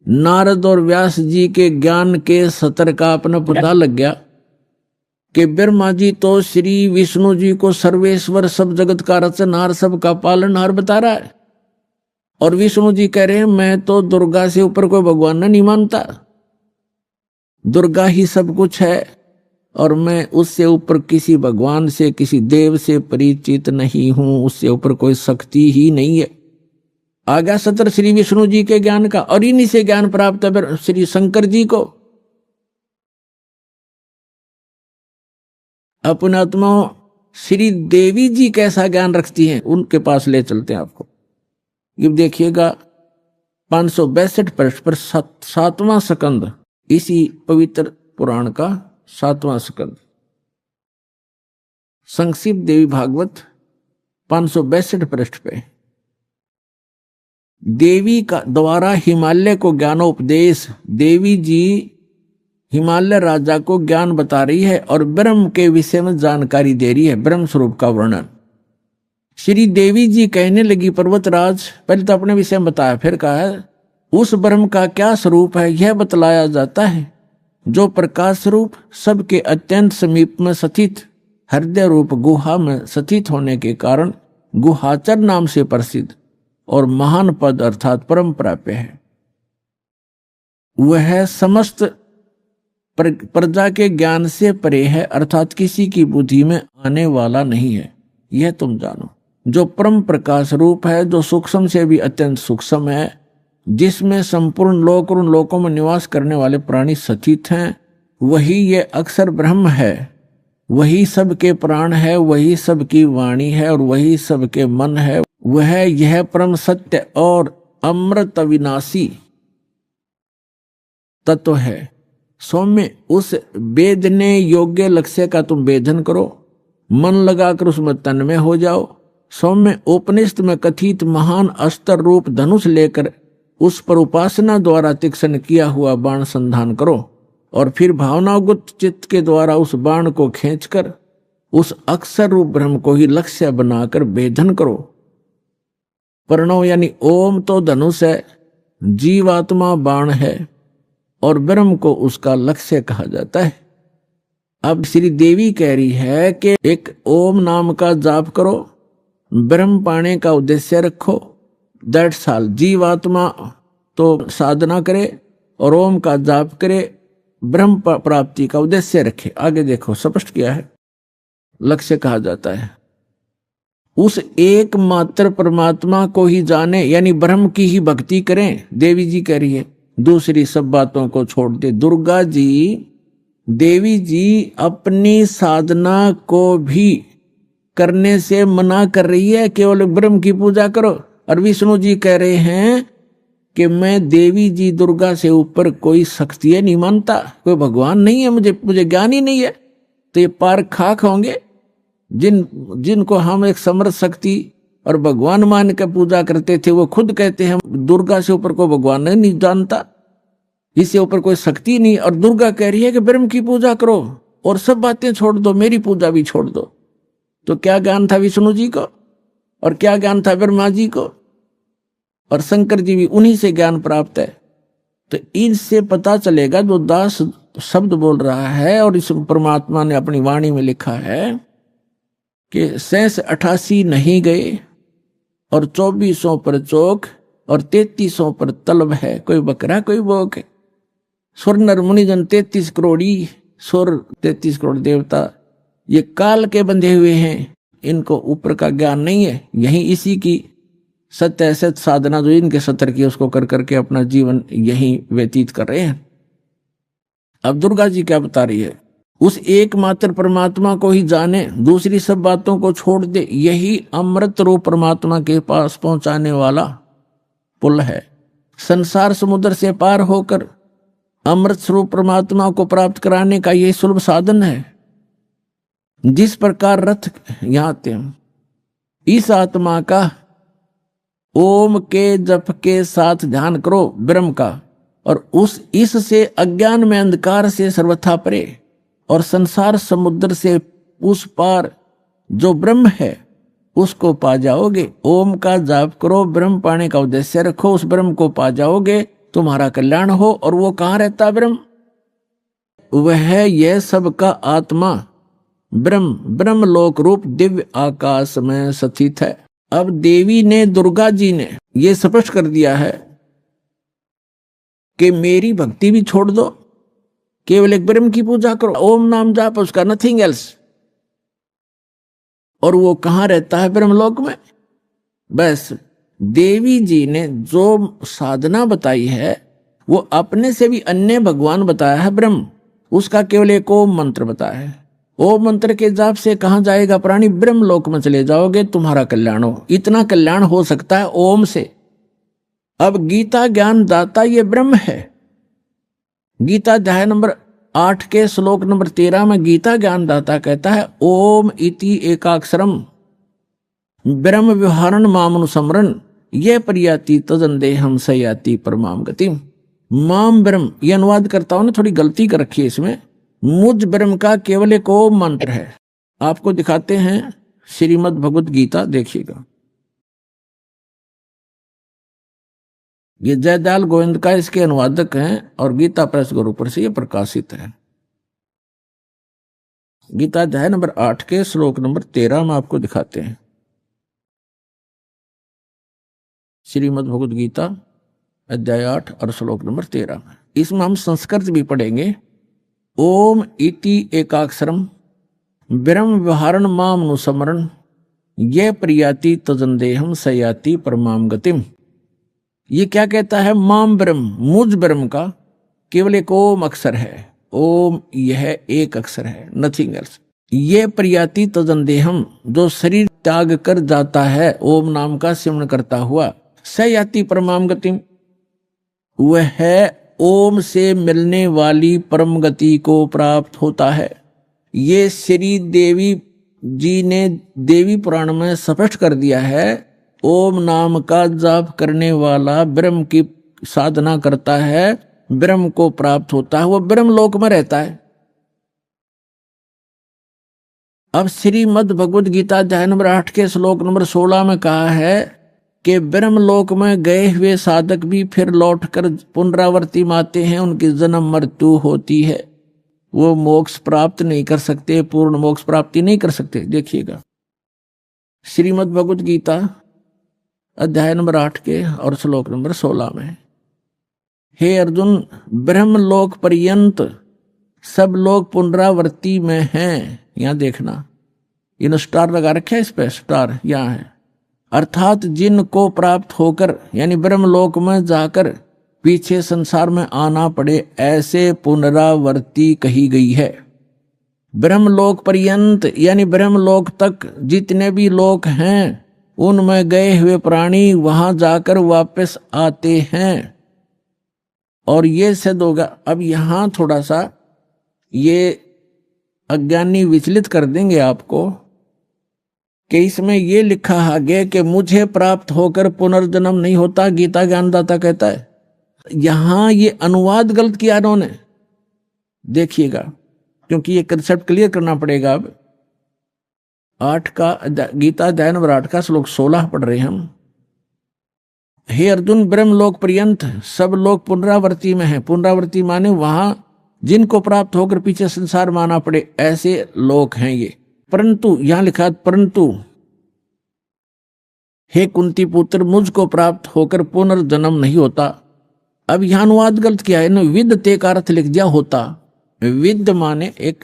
Speaker 5: नारद और व्यास जी के ज्ञान के सतर का अपना पता लग गया कि ब्रह्मा जी तो श्री विष्णु जी को सर्वेश्वर, सब जगत का रचनहार, सब का पालनहार बता रहा है। और विष्णु जी कह रहे हैं, मैं तो दुर्गा से ऊपर कोई भगवान नहीं मानता, दुर्गा ही सब कुछ है और मैं उससे ऊपर किसी भगवान से, किसी देव से परिचित नहीं हूं, उससे ऊपर कोई शक्ति ही नहीं है। आ गया सत्र श्री विष्णु जी के ज्ञान का। और इन्हीं से ज्ञान प्राप्त है श्री शंकर जी को। अपने आत्मा श्री देवी जी कैसा ज्ञान रखती हैं, उनके पास ले चलते हैं आपको। ये देखिएगा 562 पृष्ठ पर 7वां स्कंद, इसी पवित्र पुराण का 7वां स्कंद, संक्षिप्त देवी भागवत 562 पृष्ठ पे। देवी का द्वारा हिमालय को ज्ञानोपदेश। देवी जी हिमालय राजा को ज्ञान बता रही है और ब्रह्म के विषय में जानकारी दे रही है, ब्रह्म स्वरूप का वर्णन। श्री देवी जी कहने लगी, पर्वतराज, पहले तो अपने विषय में बताया, फिर कहा है उस ब्रह्म का क्या स्वरूप है यह बतलाया जाता है, जो प्रकाश स्वरूप सबके अत्यंत समीप में स्थित हृदय रूप गुहा में स्थित होने के कारण गुहाचर नाम से प्रसिद्ध और महान पद अर्थात परम प्राप्य है। वह समस्त प्रजा के ज्ञान से परे है, अर्थात किसी की बुद्धि में आने वाला नहीं है, यह तुम जानो। जो परम प्रकाश रूप है, जो सूक्ष्म से भी अत्यंत सूक्ष्म है, जिसमें संपूर्ण लोक और उन लोकों में निवास करने वाले प्राणी स्थित हैं, वही ये अक्षर ब्रह्म है, वही सबके प्राण है, वही सबकी वाणी है और वही सबके मन है। वह यह परम सत्य और अमृत अविनाशी तत्व है। सौम्य उस वेदने योग्य लक्ष्य का तुम वेदन करो, मन लगाकर उसमें तन्मय हो जाओ। सौम्य उपनिषद में कथित महान अस्त्र रूप धनुष लेकर उस पर उपासना द्वारा तीक्ष्ण किया हुआ बाण संधान करो और फिर भावनागुत चित्त के द्वारा उस बाण को खींचकर उस अक्षर रूप ब्रह्म को ही लक्ष्य बनाकर वेदन करो। प्रणव यानी ओम तो धनुष है, जीवात्मा बाण है और ब्रह्म को उसका लक्ष्य कहा जाता है। अब श्री देवी कह रही है कि एक ओम नाम का जाप करो, ब्रह्म पाने का उद्देश्य रखो, दैट्स ऑल। जीवात्मा तो साधना करे और ओम का जाप करे, ब्रह्म प्राप्ति का उद्देश्य रखे। आगे देखो स्पष्ट किया है, लक्ष्य कहा जाता है। उस एकमात्र परमात्मा को ही जाने यानी ब्रह्म की ही भक्ति करें। देवी जी कह रही है दूसरी सब बातों को छोड़ दे। दुर्गा जी, देवी जी अपनी साधना को भी करने से मना कर रही है, केवल ब्रह्म की पूजा करो। और विष्णु जी कह रहे हैं कि मैं देवी जी दुर्गा से ऊपर कोई शक्ति नहीं मानता, कोई भगवान नहीं है, मुझे ज्ञान ही नहीं है। तो ये पार खाक होंगे जिनको हम एक समर्थ शक्ति और भगवान मान के पूजा करते थे, वो खुद कहते हैं दुर्गा से ऊपर कोई भगवान नहीं जानता, इससे ऊपर कोई शक्ति नहीं। और दुर्गा कह रही है कि ब्रह्म की पूजा करो और सब बातें छोड़ दो, मेरी पूजा भी छोड़ दो। तो क्या ज्ञान था विष्णु जी को और क्या ज्ञान था ब्रह्मा जी को, और शंकर जी भी उन्हीं से ज्ञान प्राप्त है। तो इनसे पता चलेगा जो दास शब्द बोल रहा है और इस परमात्मा ने अपनी वाणी में लिखा है कि 88 नहीं गए और 2400 पर चौक और 3300 पर तलब है, कोई बकरा कोई बोक है। सुर नर मुनिजन 33 करोड़ी, सुर 33 करोड़ देवता, ये काल के बंधे हुए हैं, इनको ऊपर का ज्ञान नहीं है। यही इसी की सत्य सत साधना जो इनके सत्र की उसको कर करके अपना जीवन यही व्यतीत कर रहे हैं। अब दुर्गा जी क्या बता रही है, उस एकमात्र परमात्मा को ही जाने, दूसरी सब बातों को छोड़ दे। यही अमृत रूप परमात्मा के पास पहुंचाने वाला पुल है। संसार समुद्र से पार होकर अमृत स्वरूप परमात्मा को प्राप्त कराने का यही सुलभ साधन है। जिस प्रकार रथ यहां थे, इस आत्मा का ओम के जप के साथ ध्यान करो ब्रह्म का, और इससे अज्ञान में अंधकार से सर्वथा परे और संसार समुद्र से उस पार जो ब्रह्म है उसको पा जाओगे। ओम का जाप करो, ब्रह्म पाने का उद्देश्य रखो, उस ब्रह्म को पा जाओगे, तुम्हारा कल्याण हो। और वो कहाँ रहता है ब्रह्म? वह यह सबका आत्मा ब्रह्म लोक रूप दिव्य आकाश में स्थित है। अब देवी ने, दुर्गा जी ने ये स्पष्ट कर दिया है कि मेरी भक्ति भी छोड़ दो, केवल एक ब्रह्म की पूजा करो, ओम नाम जाप, उसका नथिंग एल्स। और वो कहां रहता है? ब्रह्मलोक में। बस देवी जी ने जो साधना बताई है वो अपने से भी अन्य भगवान बताया है ब्रह्म, उसका केवल एक ओम मंत्र बताया है। ओम मंत्र के जाप से कहां जाएगा प्राणी? ब्रह्मलोक में चले जाओगे, तुम्हारा कल्याण हो। इतना कल्याण हो सकता है ओम से। अब गीता ज्ञान दाता ये ब्रह्म है। गीता अध्याय नंबर 8 के श्लोक नंबर 13 में गीता ज्ञान दाता कहता है ओम इति एकाक्षरम ब्रह्म व्यवहारण मामनुसमरण ये परियाति तजन देहम सयाति परमाम गति। माम ब्रह्म, ये अनुवाद करताओं ने थोड़ी गलती कर रखी है इसमें। मुझ ब्रह्म का केवल एक ओम मंत्र है। आपको दिखाते हैं श्रीमद् भगवत गीता, देखिएगा। ये जयदयाल गोविंद का इसके अनुवादक हैं और गीता प्रेस गुरुपुर से ये प्रकाशित है। गीता अध्याय नंबर 8 के श्लोक नंबर 13 में आपको दिखाते हैं। श्रीमद् भगवद गीता अध्याय 8 और श्लोक नंबर 13 में। इसमें हम संस्कृत भी पढ़ेंगे। ओम इति एकाक्षरम ब्रह्म व्यवहारण माम अनुस्मरण ये प्रियाति तजंदेहम सयाति परमाम गतिम। ये क्या कहता है? माम ब्रह्म, मुझ ब्रह्म का केवल एक ओम अक्षर है। ओम यह एक अक्षर है, नथिंग एल्स। ये प्रियाति तजंदेहम, जो शरीर त्याग कर जाता है ओम नाम का सिमरण करता हुआ, सयाति परमाम गतिम, वह ओम से मिलने वाली परम गति को प्राप्त होता है। ये श्री देवी जी ने देवी पुराण में स्पष्ट कर दिया है। ओम नाम का जाप करने वाला ब्रह्म की साधना करता है, ब्रह्म को प्राप्त होता है, वो ब्रह्म लोक में रहता है। अब श्रीमद् भगवद गीता अध्याय नंबर 8 के श्लोक नंबर 16 में कहा है कि ब्रह्म लोक में गए हुए साधक भी फिर लौटकर पुनरावर्ती में आते हैं, उनकी जन्म मृत्यु होती है, वो मोक्ष प्राप्त नहीं कर सकते, पूर्ण मोक्ष प्राप्ति नहीं कर सकते। देखिएगा श्रीमद् भगवद गीता अध्याय नंबर 8 के और श्लोक नंबर 16 में, हे अर्जुन, ब्रह्म लोक पर्यंत सब लोग पुनरावर्ती में हैं। यहां देखना, इन स्टार लगा रखे है, इस पे स्टार यहां है। अर्थात जिनको प्राप्त होकर यानी ब्रह्म लोक में जाकर पीछे संसार में आना पड़े, ऐसे पुनरावर्ती कही गई है। ब्रह्मलोक पर्यंत यानी ब्रह्मलोक तक जितने भी लोक हैं, उनमें गए हुए प्राणी वहां जाकर वापस आते हैं। और ये सिद्ध होगा। अब यहां थोड़ा सा ये अज्ञानी विचलित कर देंगे आपको कि इसमें ये लिखा आगे कि मुझे प्राप्त होकर पुनर्जन्म नहीं होता, गीता ज्ञानदाता कहता है। यहां ये अनुवाद गलत किया इन्होंने, देखिएगा, क्योंकि ये कंसेप्ट क्लियर करना पड़ेगा। अब 8 का गीता अध्याय नंबर 8 का श्लोक 16 पढ़ रहे हैं हम। हे अर्जुन, ब्रह्मलोक पर्यंत सब लोग पुनरावर्ती में हैं। पुनरावर्ती माने वहां जिनको प्राप्त होकर पीछे संसार में आना पड़े, ऐसे लोग हैं ये। परंतु यहां लिखा, परंतु हे कुंती पुत्र, मुझको प्राप्त होकर पुनर्जन्म नहीं होता। अब यहां अनुवाद गलत किया है, विद्यते का अर्थ लिख दिया होता। विद्य माने एक,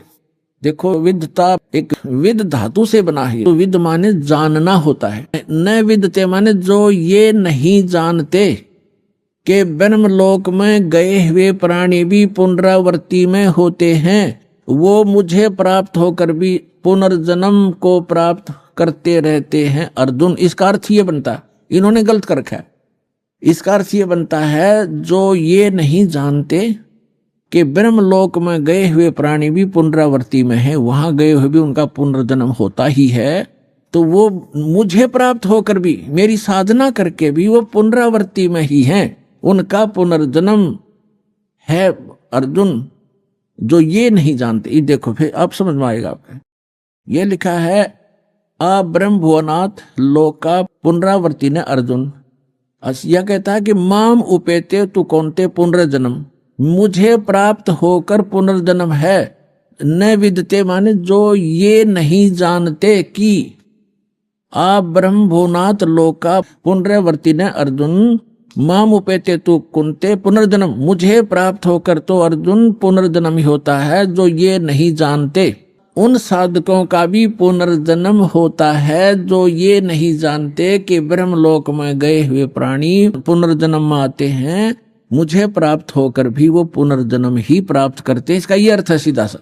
Speaker 5: देखो विद्यता एक विद धातु से बना है, तो विद माने जानना होता है। न विद्यते माने जो ये नहीं जानते कि ब्रह्मलोक में गए हुए प्राणी भी पुनरावर्ती में होते हैं, वो मुझे प्राप्त होकर भी पुनर्जन्म को प्राप्त करते रहते हैं। अर्जुन, इसका अर्थ ये बनता, इन्होंने गलत कर रखा है। इसका अर्थ ये बनता है, जो ये नहीं जानते कि ब्रह्मलोक में गए हुए प्राणी भी पुनरावर्ती में है, वहां गए हुए भी उनका पुनर्जन्म होता ही है, तो वो मुझे प्राप्त होकर भी, मेरी साधना करके भी वो पुनरावर्ती में ही हैं, उनका पुनर्जन्म है। अर्जुन, जो ये नहीं जानते, ये देखो फिर अब समझ में आएगा आपको। ये लिखा है, आ ब्रह्म भुवनाथ लोका पुनरावर्ती ने अर्जुन। यह कहता है कि माम उपेते तु कौनते पुनर्जन्म, मुझे प्राप्त होकर पुनर्जन्म है। न विदते माने जो ये नहीं जानते कि आ ब्रह्म भुवनाथ लोका पुनरावर्ती ने अर्जुन, माम उपेते तु कुंते पुनर्जन्म, मुझे प्राप्त होकर तो अर्जुन पुनर्जन्म ही होता है। जो ये नहीं जानते, उन साधकों का भी पुनर्जन्म होता है जो ये नहीं जानते कि ब्रह्मलोक में गए हुए प्राणी पुनर्जन्म में आते हैं, मुझे प्राप्त होकर भी वो पुनर्जन्म ही प्राप्त करते हैं। इसका ये अर्थ है सीधा सा।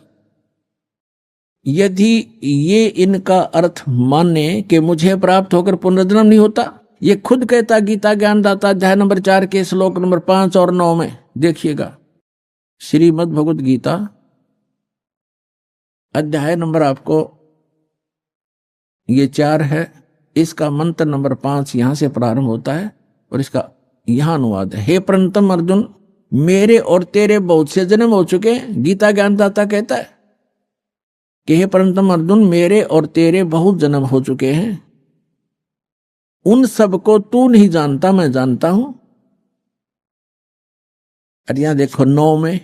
Speaker 5: यदि ये इनका अर्थ माने कि मुझे प्राप्त होकर पुनर्जन्म नहीं होता, ये खुद कहता गीता ज्ञानदाता अध्याय नंबर 4 के श्लोक नंबर 5 और 9 में। देखिएगा श्रीमद् भगवद गीता अध्याय नंबर आपको ये 4 है, इसका मंत्र नंबर 5 यहां से प्रारंभ होता है और इसका यहां अनुवाद है। हे प्रणतम अर्जुन, मेरे और तेरे बहुत से जन्म हो चुके हैं। गीता ज्ञानदाता कहता है कि हे प्रणतम अर्जुन, मेरे और तेरे बहुत जन्म हो चुके हैं, उन सबको तू नहीं जानता, मैं जानता हूं। और यहां देखो 9 में,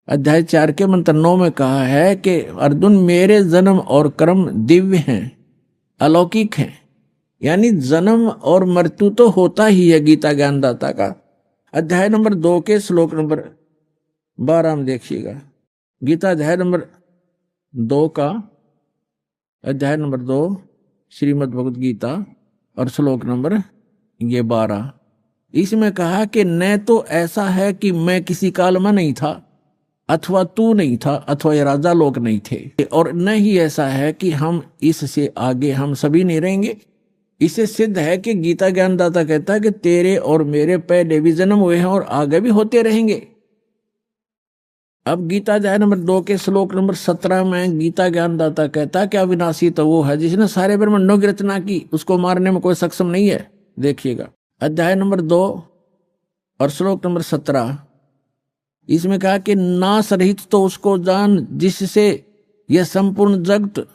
Speaker 5: अध्याय 4 के मंत्र 9 में कहा है कि अर्जुन मेरे जन्म और कर्म दिव्य हैं, अलौकिक हैं। यानी जन्म और मृत्यु तो होता ही है गीता ज्ञानदाता का। अध्याय नंबर 2 के श्लोक नंबर 12 में देखिएगा। गीता अध्याय नंबर 2 का अध्याय नंबर 2 श्रीमद् भगवत गीता और श्लोक नंबर ये 12। इसमें कहा कि न तो ऐसा है कि मैं किसी काल में नहीं था, अथवा तू नहीं था, अथवा ये राजा लोग नहीं थे, और न ही ऐसा है कि हम इससे आगे हम सभी नहीं रहेंगे। इसे सिद्ध है कि गीता ज्ञानदाता कहता है कि तेरे और मेरे पहले भी जन्म हुए हैं और आगे भी होते रहेंगे। अब गीता अध्याय नंबर 2 के श्लोक नंबर 17 में गीता ज्ञानदाता कहता है कि अविनाशी तो वो है जिसने सारे ब्रह्मांडों की रचना की, उसको मारने में कोई सक्षम नहीं है। देखिएगा अध्याय नंबर 2 और श्लोक नंबर 17, इसमें कहा कि नाश रहित तो उसको जान जिससे यह संपूर्ण जगत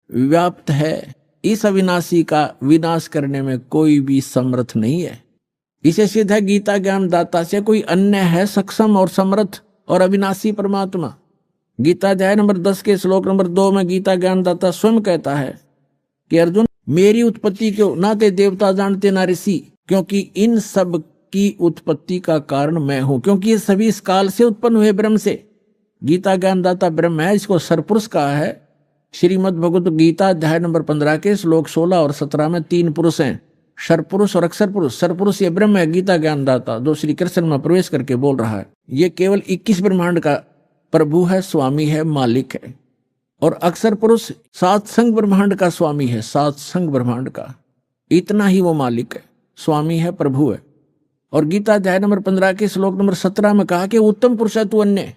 Speaker 5: व्याप्त है। इस अविनाशी का विनाश करने में कोई भी समर्थ नहीं है। इसे सिद्ध है गीता ज्ञानदाता से कोई अन्य है सक्षम और समर्थ और अविनाशी परमात्मा। गीता अध्याय नंबर 10 के श्लोक नंबर 2 में गीता ज्ञानदाता स्वयं कहता है कि अर्जुन मेरी उत्पत्ति को ना ते देवता जानते ना ऋषि, क्योंकि इन सब की उत्पत्ति का कारण मैं हूं, क्योंकि ये सभी इस काल से उत्पन्न हुए ब्रह्म से। गीता ज्ञानदाता ब्रह्म है, इसको सरपुरुष कहा है। श्रीमद् भगवत गीता अध्याय नंबर 15 के श्लोक 16 और 17 में 3 पुरुष हैं, सरपुरुष और अक्षर पुरुष। सरपुरुष ये ब्रह्म है गीता ज्ञानदाता, जो श्री कृष्ण में प्रवेश करके बोल रहा है। ये केवल 21 ब्रह्मांड का प्रभु है, स्वामी है, मालिक है। और अक्षर पुरुष 7 संग ब्रह्मांड का स्वामी है, 7 संग ब्रह्मांड का, इतना ही वो मालिक है, स्वामी है, प्रभु है। और गीता अध्याय नंबर 15 के श्लोक नंबर 17 में कहा कि उत्तम पुरुष है तू अन्य।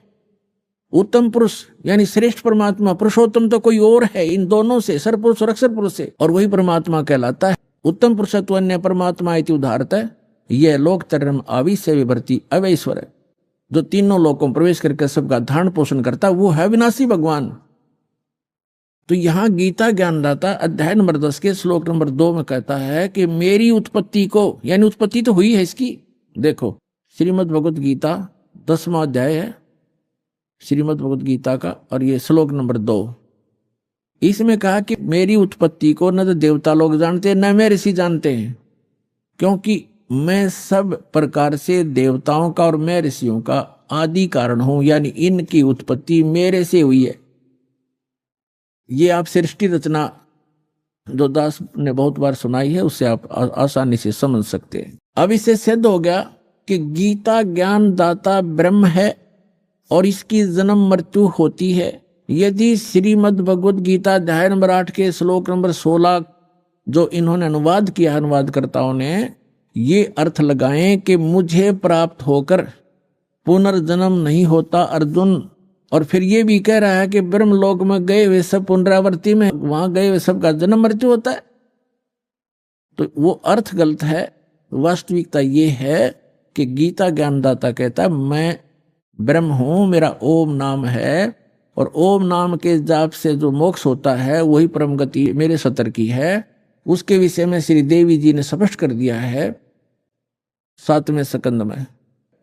Speaker 5: उत्तम पुरुष यानी श्रेष्ठ परमात्मा, पुरुषोत्तम तो कोई और है इन दोनों से, सरपुरुष और अक्षर पुरुष से, और वही परमात्मा कहलाता है। उत्तम पुरुष तो अन्य परमात्मा इति उदाहरत है। यह लोक तरम आविश्य विभर्ति अवैश्वर है, जो तीनों लोकों में प्रवेश करके सबका धारण पोषण करता, वो है विनाशी भगवान। तो यहां गीता ज्ञानदाता अध्याय नंबर 10 के श्लोक नंबर 2 में कहता है कि मेरी उत्पत्ति को, यानी उत्पत्ति तो हुई है इसकी। देखो श्रीमद् भगवत गीता 10वां अध्याय है श्रीमद् भगवत गीता का, और ये श्लोक नंबर 2, इसमें कहा कि मेरी उत्पत्ति को न तो देवता लोग जानते हैं न मैं ऋषि जानते हैं, क्योंकि मैं सब प्रकार से देवताओं का और मैं ऋषियों का आदि कारण हूं, यानी इनकी उत्पत्ति मेरे से हुई है। ये आप सृष्टि रचना जो दास ने बहुत बार सुनाई है, उससे आप आसानी से समझ सकते हैं। अब इससे सिद्ध हो गया कि गीता ज्ञान दाता ब्रह्म है और इसकी जन्म मृत्यु होती है। यदि श्रीमद् भगवत गीता अध्याय नंबर 8 के श्लोक नंबर 16 जो इन्होंने अनुवाद किया, अनुवादकर्ताओं ने ये अर्थ लगाए कि मुझे प्राप्त होकर पुनर्जन्म नहीं होता अर्जुन, और फिर ये भी कह रहा है कि ब्रह्मलोक में गए हुए सब पुनरावृत्ति में, वहां गए हुए सबका जन्म मृत्यु होता है, तो वो अर्थ गलत है। वास्तविकता ये है कि गीता ज्ञानदाता कहता है मैं ब्रह्म हूं, मेरा ओम नाम है, और ओम नाम के जाप से जो मोक्ष होता है वही परम गति मेरे सतर की है। उसके विषय में श्री देवी जी ने स्पष्ट कर दिया है 7वें स्कंद में,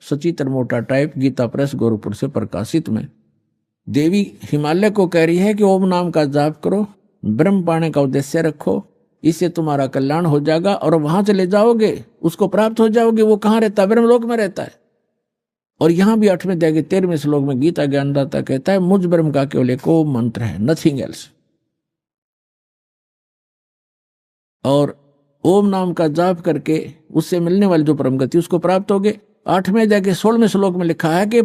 Speaker 5: सचित्र मोटा टाइप, गीता प्रेस गोरखपुर से प्रकाशित में। देवी हिमालय को कह रही है कि ओम नाम का जाप करो, ब्रह्म पाने का उद्देश्य रखो, इससे तुम्हारा कल्याण हो जाएगा और वहां चले जाओगे, उसको प्राप्त हो जाओगे। वो कहाँ रहता है? ब्रह्मलोक में रहता है। और यहां भी 8वें अध्याय के 13वें श्लोक में गीता ज्ञानदाता कहता है मुझ ब्रह्म का केवल एक ओम मंत्र है, नथिंग एल्स। और ओम नाम का जाप करके उससे मिलने वाली जो परम गति उसको प्राप्त हो गए। 8वें अध्याय के 16वें श्लोक में लिखा है कि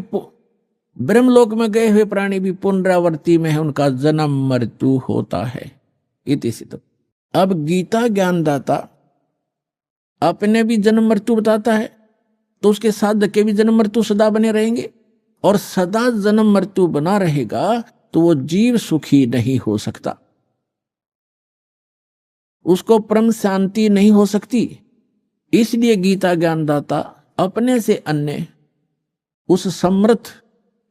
Speaker 5: ब्रह्मलोक में गए हुए प्राणी भी पुनरावृत्ति में है, उनका जन्म मृत्यु होता है। इति सिद्ध। अब गीता ज्ञानदाता अपने भी जन्म मृत्यु बताता है, तो उसके साथ के भी जन्म मृत्यु सदा बने रहेंगे, और सदा जन्म मृत्यु बना रहेगा तो वो जीव सुखी नहीं हो सकता, उसको परम शांति नहीं हो सकती। इसलिए गीता ज्ञानदाता अपने से अन्य उस समर्थ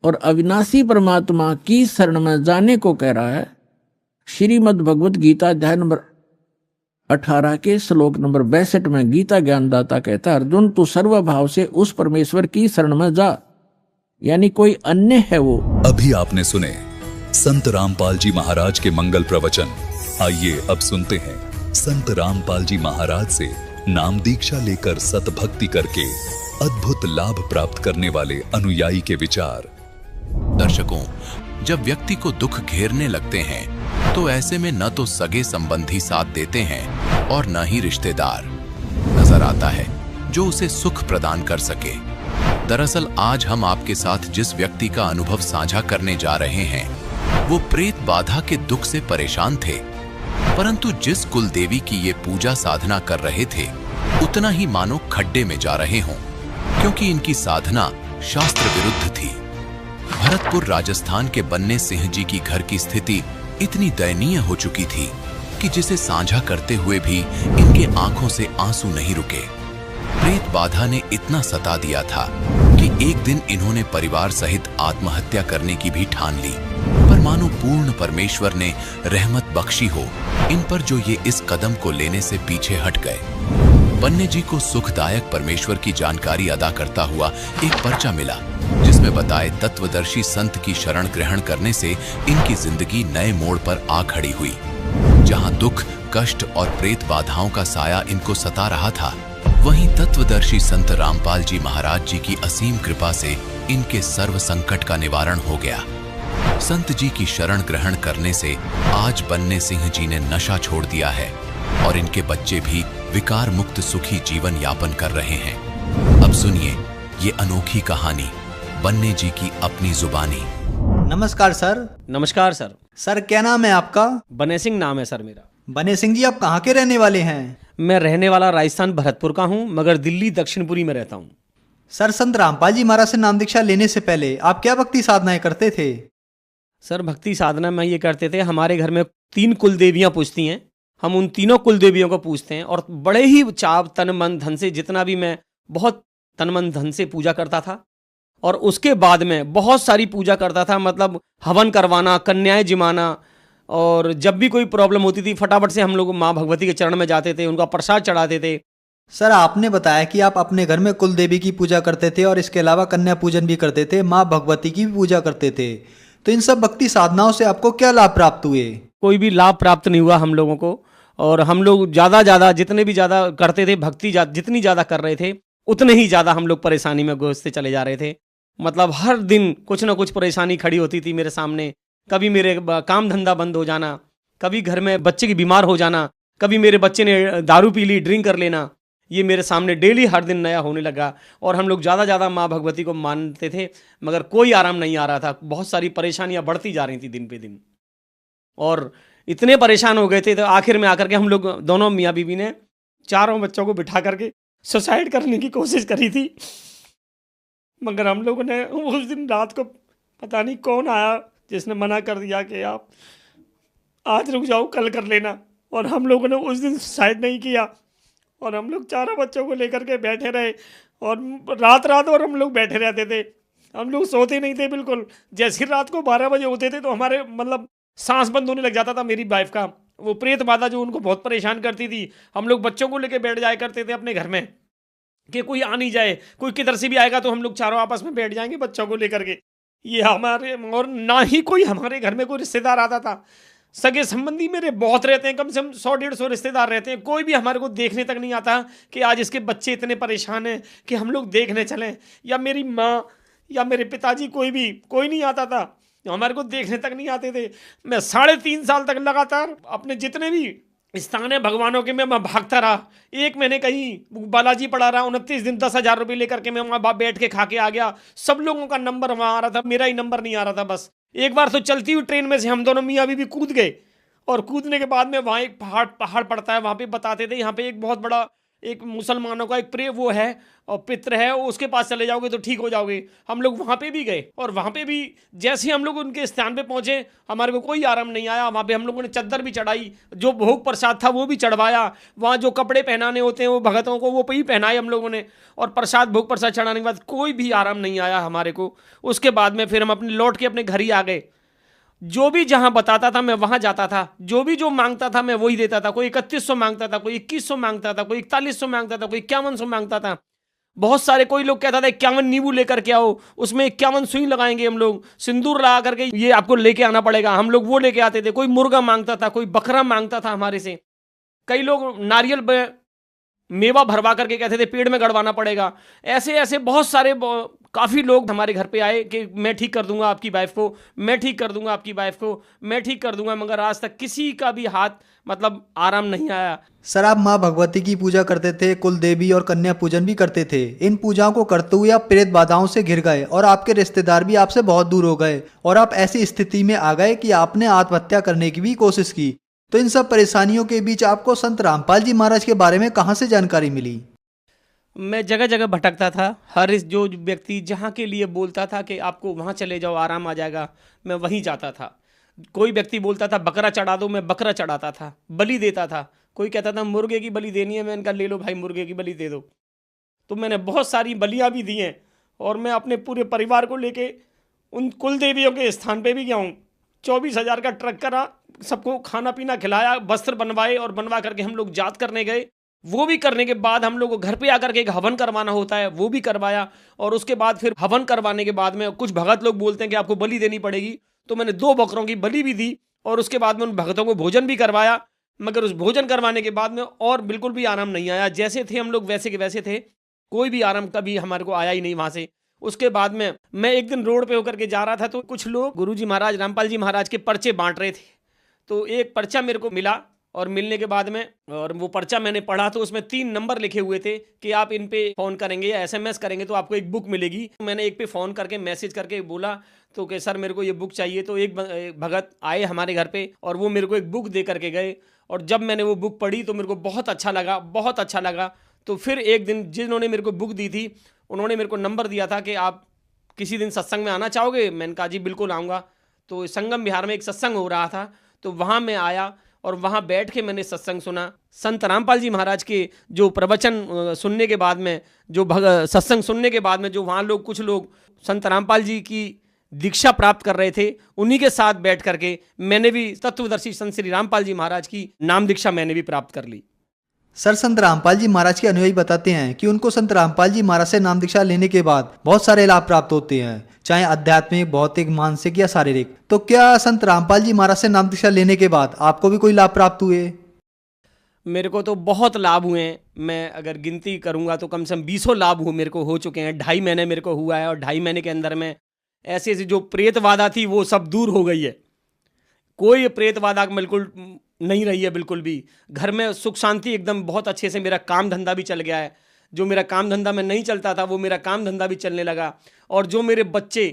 Speaker 5: और अविनाशी परमात्मा की शरण में जाने को कह रहा है। श्रीमद् भगवत गीता अध्याय नंबर 18 के श्लोक नंबर 62 में गीता ज्ञानदाता कहता है अर्जुन तू सर्वभाव से उस परमेश्वर की शरण में जा यानी कोई अन्य है वो।
Speaker 6: अभी आपने सुने संत रामपाल जी महाराज के मंगल प्रवचन। आइए अब सुनते हैं संत रामपाल जी महाराज से नाम दीक्षा लेकर सतभक्ति करके अद्भुत लाभ प्राप्त करने वाले अनुयायी के विचार।
Speaker 2: दर्शकों, जब व्यक्ति को दुख घेरने लगते हैं तो ऐसे में न तो सगे संबंधी साथ देते हैं और न ही रिश्तेदार नजर आता है जो उसे सुख प्रदान कर सके। दरअसल आज हम आपके साथ जिस व्यक्ति का अनुभव साझा करने जा रहे हैं वो प्रेत बाधा के दुख से परेशान थे, परंतु जिस कुल देवी की ये पूजा साधना कर रहे थे उतना ही मानो खड्डे में जा रहे हों, क्योंकि इनकी साधना शास्त्र विरुद्ध थी। भरतपुर राजस्थान के बन्ने सिंह जी की घर की स्थिति इतनी दयनीय हो चुकी थी कि जिसे साझा करते हुए भी इनके आंखों से आंसू नहीं रुके। प्रेत बाधा ने इतना सता दिया था कि एक दिन इन्होंने परिवार सहित आत्महत्या करने की भी ठान ली, पर मानो पूर्ण परमेश्वर ने रहमत बख्शी हो इन पर जो ये इस कदम को लेने से पीछे हट गए। बन्ने जी को सुखदायक परमेश्वर की जानकारी अदा करता हुआ एक पर्चा मिला जिसमें बताए तत्वदर्शी संत की शरण ग्रहण करने से इनकी जिंदगी नए मोड़ पर आ खड़ी हुई। जहां दुख, कष्ट और प्रेत बाधाओं का साया इनको सता रहा था, वहीं तत्वदर्शी संत रामपाल जी महाराज जी की असीम कृपा से इनके सर्व संकट का निवारण हो गया। संत जी की शरण ग्रहण करने से आज बन्ने सिंह जी ने नशा छोड़ दिया है और इनके बच्चे भी विकार मुक्त सुखी जीवन यापन कर रहे हैं। अब सुनिए ये अनोखी कहानी बन्ने जी की अपनी जुबानी।
Speaker 3: नमस्कार सर।
Speaker 7: नमस्कार सर।
Speaker 3: सर क्या नाम है आपका?
Speaker 7: बने सिंह नाम है सर मेरा।
Speaker 3: बने सिंह जी, आप कहाँ के रहने वाले हैं?
Speaker 7: मैं रहने वाला राजस्थान भरतपुर का हूँ, मगर दिल्ली दक्षिणपुरी में रहता हूँ।
Speaker 3: सर, संत रामपाल जी महाराज से नाम दीक्षा लेने से पहले आप क्या भक्ति साधनाएं करते थे?
Speaker 7: सर भक्ति साधना में ये करते थे, हमारे घर में 3 कुल देवियाँ पूजती हैं, हम उन तीनों कुल देवियों को पूजते हैं और बड़े ही चाव तन मन धन से, जितना भी मैं बहुत तन मन धन से पूजा करता था। और उसके बाद में बहुत सारी पूजा करता था, मतलब हवन करवाना, कन्याएं जिमाना, और जब भी कोई प्रॉब्लम होती थी फटाफट से हम लोग माँ भगवती के चरण में जाते थे, उनका प्रसाद चढ़ाते थे।
Speaker 3: सर, आपने बताया कि आप अपने घर में कुल देवी की पूजा करते थे और इसके अलावा कन्या पूजन भी करते थे, माँ भगवती की भी पूजा करते थे, तो इन सब भक्ति साधनाओं से आपको क्या लाभ प्राप्त हुए?
Speaker 7: कोई भी लाभ प्राप्त नहीं हुआ हम लोगों को, और हम लोग ज़्यादा जितने भी ज़्यादा करते थे भक्ति, जितनी ज़्यादा कर रहे थे उतने ही ज़्यादा हम लोग परेशानी में घुसते चले जा रहे थे। मतलब हर दिन कुछ ना कुछ परेशानी खड़ी होती थी मेरे सामने। कभी मेरे काम धंधा बंद हो जाना, कभी घर में बच्चे की बीमार हो जाना, कभी मेरे बच्चे ने दारू पी ली, ड्रिंक कर लेना, ये मेरे सामने डेली हर दिन नया होने लगा। और हम लोग ज़्यादा माँ भगवती को मानते थे, मगर कोई आराम नहीं आ रहा था। बहुत सारी परेशानियाँ बढ़ती जा रही थी दिन पे दिन, और इतने परेशान हो गए थे तो आखिर में आकर के हम लोग दोनों मियाँ बीवी ने चारों बच्चों को बिठा करके सुसाइड करने की कोशिश करी थी। मगर हम लोगों ने उस दिन रात को पता नहीं कौन आया जिसने मना कर दिया कि आप आज रुक जाओ, कल कर लेना। और हम लोगों ने उस दिन सुसाइड नहीं किया, और हम लोग चारों बच्चों को लेकर के बैठे रहे, और रात और हम लोग बैठे रहते थे। हम लोग सोते नहीं थे बिल्कुल। जैसे रात को 12 बजे होते थे तो हमारे मतलब सांस बंद होने लग जाता था मेरी वाइफ का। वो प्रेत बाधा जो उनको बहुत परेशान करती थी, हम लोग बच्चों को लेकर बैठ जाया करते थे अपने घर में कि कोई आ नहीं जाए, कोई किधर से भी आएगा तो हम लोग चारों आपस में बैठ जाएंगे बच्चों को लेकर के। ये हमारे, और ना ही कोई हमारे घर में कोई रिश्तेदार आता था। सगे संबंधी मेरे बहुत रहते हैं, कम से कम 100-150 रिश्तेदार रहते हैं। कोई भी हमारे को देखने तक नहीं आता कि आज इसके बच्चे इतने परेशान हैं कि हम लोग देखने चलें, या मेरी माँ या मेरे पिताजी, कोई नहीं आता था, हमारे को देखने तक नहीं आते थे। मैं 3.5 साल तक लगातार अपने जितने भी स्थान है भगवानों के में मैं भागता रहा। एक महीने कहीं बालाजी पड़ा रहा, 29 दिन 10,000 रुपये लेकर के मैं वहाँ बैठ के खा के आ गया। सब लोगों का नंबर वहाँ आ रहा था, मेरा ही नंबर नहीं आ रहा था। बस एक बार तो चलती हुई ट्रेन में से हम दोनों मियाँ बीवी कूद गए, और कूदने के बाद में वहाँ एक पहाड़ पड़ता है, वहाँ पे बताते थे यहाँ पे एक बहुत बड़ा एक मुसलमानों का एक वो है और पित्र है, उसके पास चले जाओगे तो ठीक हो जाओगे। हम लोग वहाँ पे भी गए, और वहाँ पे भी जैसे ही हम लोग उनके स्थान पे पहुँचे हमारे को कोई आराम नहीं आया। वहाँ पे हम लोगों ने चद्दर भी चढ़ाई, जो भोग प्रसाद था वो भी चढ़वाया, वहाँ जो कपड़े पहनाने होते हैं वो भगतों को वो भी पहनाए हम लोगों ने, और प्रसाद भोग प्रसाद चढ़ाने के बाद कोई भी आराम नहीं आया हमारे को। उसके बाद में फिर हम अपने लौट के अपने घर ही आ गए। जो भी जहां बताता था मैं वहां जाता था, जो भी जो मांगता था मैं वही देता था। कोई 3100 मांगता था, कोई 2100 मांगता था, कोई 4100 मांगता था, कोई 5100 मांगता था। बहुत सारे, कोई लोग कहता था 51 नींबू लेकर के आओ, उसमें 51 सुई लगाएंगे हम लोग, सिंदूर लगा करके ये आपको लेके आना पड़ेगा। हम लोग वो लेके आते थे। कोई मुर्गा मांगता था, कोई बकरा मांगता था हमारे से। कई लोग नारियल मेवा भरवा करके कहते थे पेड़ में गड़वाना पड़ेगा। ऐसे ऐसे बहुत सारे काफ़ी लोग हमारे घर पे आए कि मैं ठीक कर दूंगा आपकी वाइफ को, मैं ठीक कर दूंगा आपकी वाइफ को, मैं ठीक कर दूंगा, मगर आज तक किसी का भी हाथ मतलब आराम नहीं आया।
Speaker 3: सर, आप माँ भगवती की पूजा करते थे, कुल देवी और कन्या पूजन भी करते थे। इन पूजाओं को करते हुए आप प्रेत बाधाओं से घिर गए और आपके रिश्तेदार भी आपसे बहुत दूर हो गए और आप ऐसी स्थिति में आ गए कि आपने आत्महत्या करने की भी कोशिश की। तो इन सब परेशानियों के बीच आपको संत रामपाल जी महाराज के बारे में कहाँ से जानकारी मिली?
Speaker 7: मैं जगह जगह भटकता था। हर इस जो व्यक्ति जहाँ के लिए बोलता था कि आपको वहाँ चले जाओ आराम आ जाएगा, मैं वहीं जाता था। कोई व्यक्ति बोलता था बकरा चढ़ा दो, मैं बकरा चढ़ाता था, बलि देता था। कोई कहता था मुर्गे की बलि देनी है, मैं इनका ले लो भाई मुर्गे की बलि दे दो। तो मैंने बहुत सारी बलियाँ भी दी हैं और मैं अपने पूरे परिवार को लेके उन कुल देवियों के स्थान पे भी गया हूँ। 24,000 का ट्रक करा, सबको खाना पीना खिलाया, वस्त्र बनवाए और बनवा करके हम लोग जात करने गए। वो भी करने के बाद हम लोग को घर पे आकर के एक हवन करवाना होता है, वो भी करवाया। और उसके बाद फिर हवन करवाने के बाद में कुछ भगत लोग बोलते हैं कि आपको बलि देनी पड़ेगी, तो मैंने 2 बकरों की बलि भी दी और उसके बाद में उन भगतों को भोजन भी करवाया। मगर उस भोजन करवाने के बाद में और बिल्कुल भी आराम नहीं आया। जैसे थे हम लोग वैसे के वैसे थे, कोई भी आराम कभी हमारे को आया ही नहीं वहाँ से। उसके बाद में मैं एक दिन रोड पे होकर के जा रहा था तो कुछ लोग गुरुजी महाराज, रामपाल जी महाराज के पर्चे बांट रहे थे। तो एक पर्चा मेरे को मिला और मिलने के बाद में और वो पर्चा मैंने पढ़ा तो उसमें 3 नंबर लिखे हुए थे कि आप इन पे फ़ोन करेंगे या SMS करेंगे तो आपको एक बुक मिलेगी। मैंने एक पे फ़ोन करके मैसेज करके बोला तो कि सर मेरे को ये बुक चाहिए। तो एक भगत आए हमारे घर पे और वो मेरे को एक बुक दे करके गए और जब मैंने वो बुक पढ़ी तो मेरे को बहुत अच्छा लगा, बहुत अच्छा लगा। तो फिर एक दिन जिन्होंने मेरे को बुक दी थी उन्होंने मेरे को नंबर दिया था कि आप किसी दिन सत्संग में आना चाहोगे? मैंने कहा जी बिल्कुल आऊँगा। तो संगम विहार में एक सत्संग हो रहा था तो वहाँ मैं आया और वहाँ बैठ के मैंने सत्संग सुना। संत रामपाल जी महाराज के जो प्रवचन सुनने के बाद में, जो सत्संग सुनने के बाद में जो वहाँ लोग कुछ लोग संत रामपाल जी की दीक्षा प्राप्त कर रहे थे, उन्हीं के साथ बैठ करके मैंने भी तत्वदर्शी संत श्री रामपाल जी महाराज की नाम दीक्षा मैंने भी प्राप्त कर ली।
Speaker 3: सर, संत रामपाल जी महाराज के अनुयायी बताते हैं कि उनको संत रामपाल जी महाराज से नाम दीक्षा लेने के बाद बहुत सारे लाभ प्राप्त होते हैं, चाहे आध्यात्मिक, भौतिक, मानसिक या शारीरिक। तो क्या संत रामपाल जी महाराज से नाम दीक्षा लेने के बाद आपको भी कोई लाभ प्राप्त हुए?
Speaker 7: मेरे को तो बहुत लाभ हुए हैं। मैं अगर गिनती करूंगा तो कम से कम 20 लाभ मेरे को हो चुके हैं। 2.5 महीने मेरे को हुआ है और 2.5 महीने के अंदर में ऐसी ऐसी जो प्रेत बाधा थी वो सब दूर हो गई है। कोई प्रेत बाधा बिल्कुल नहीं रही है, बिल्कुल भी। घर में सुख शांति एकदम बहुत अच्छे से। मेरा काम धंधा भी चल गया है। जो मेरा काम धंधा में नहीं चलता था वो मेरा काम धंधा भी चलने लगा। और जो मेरे बच्चे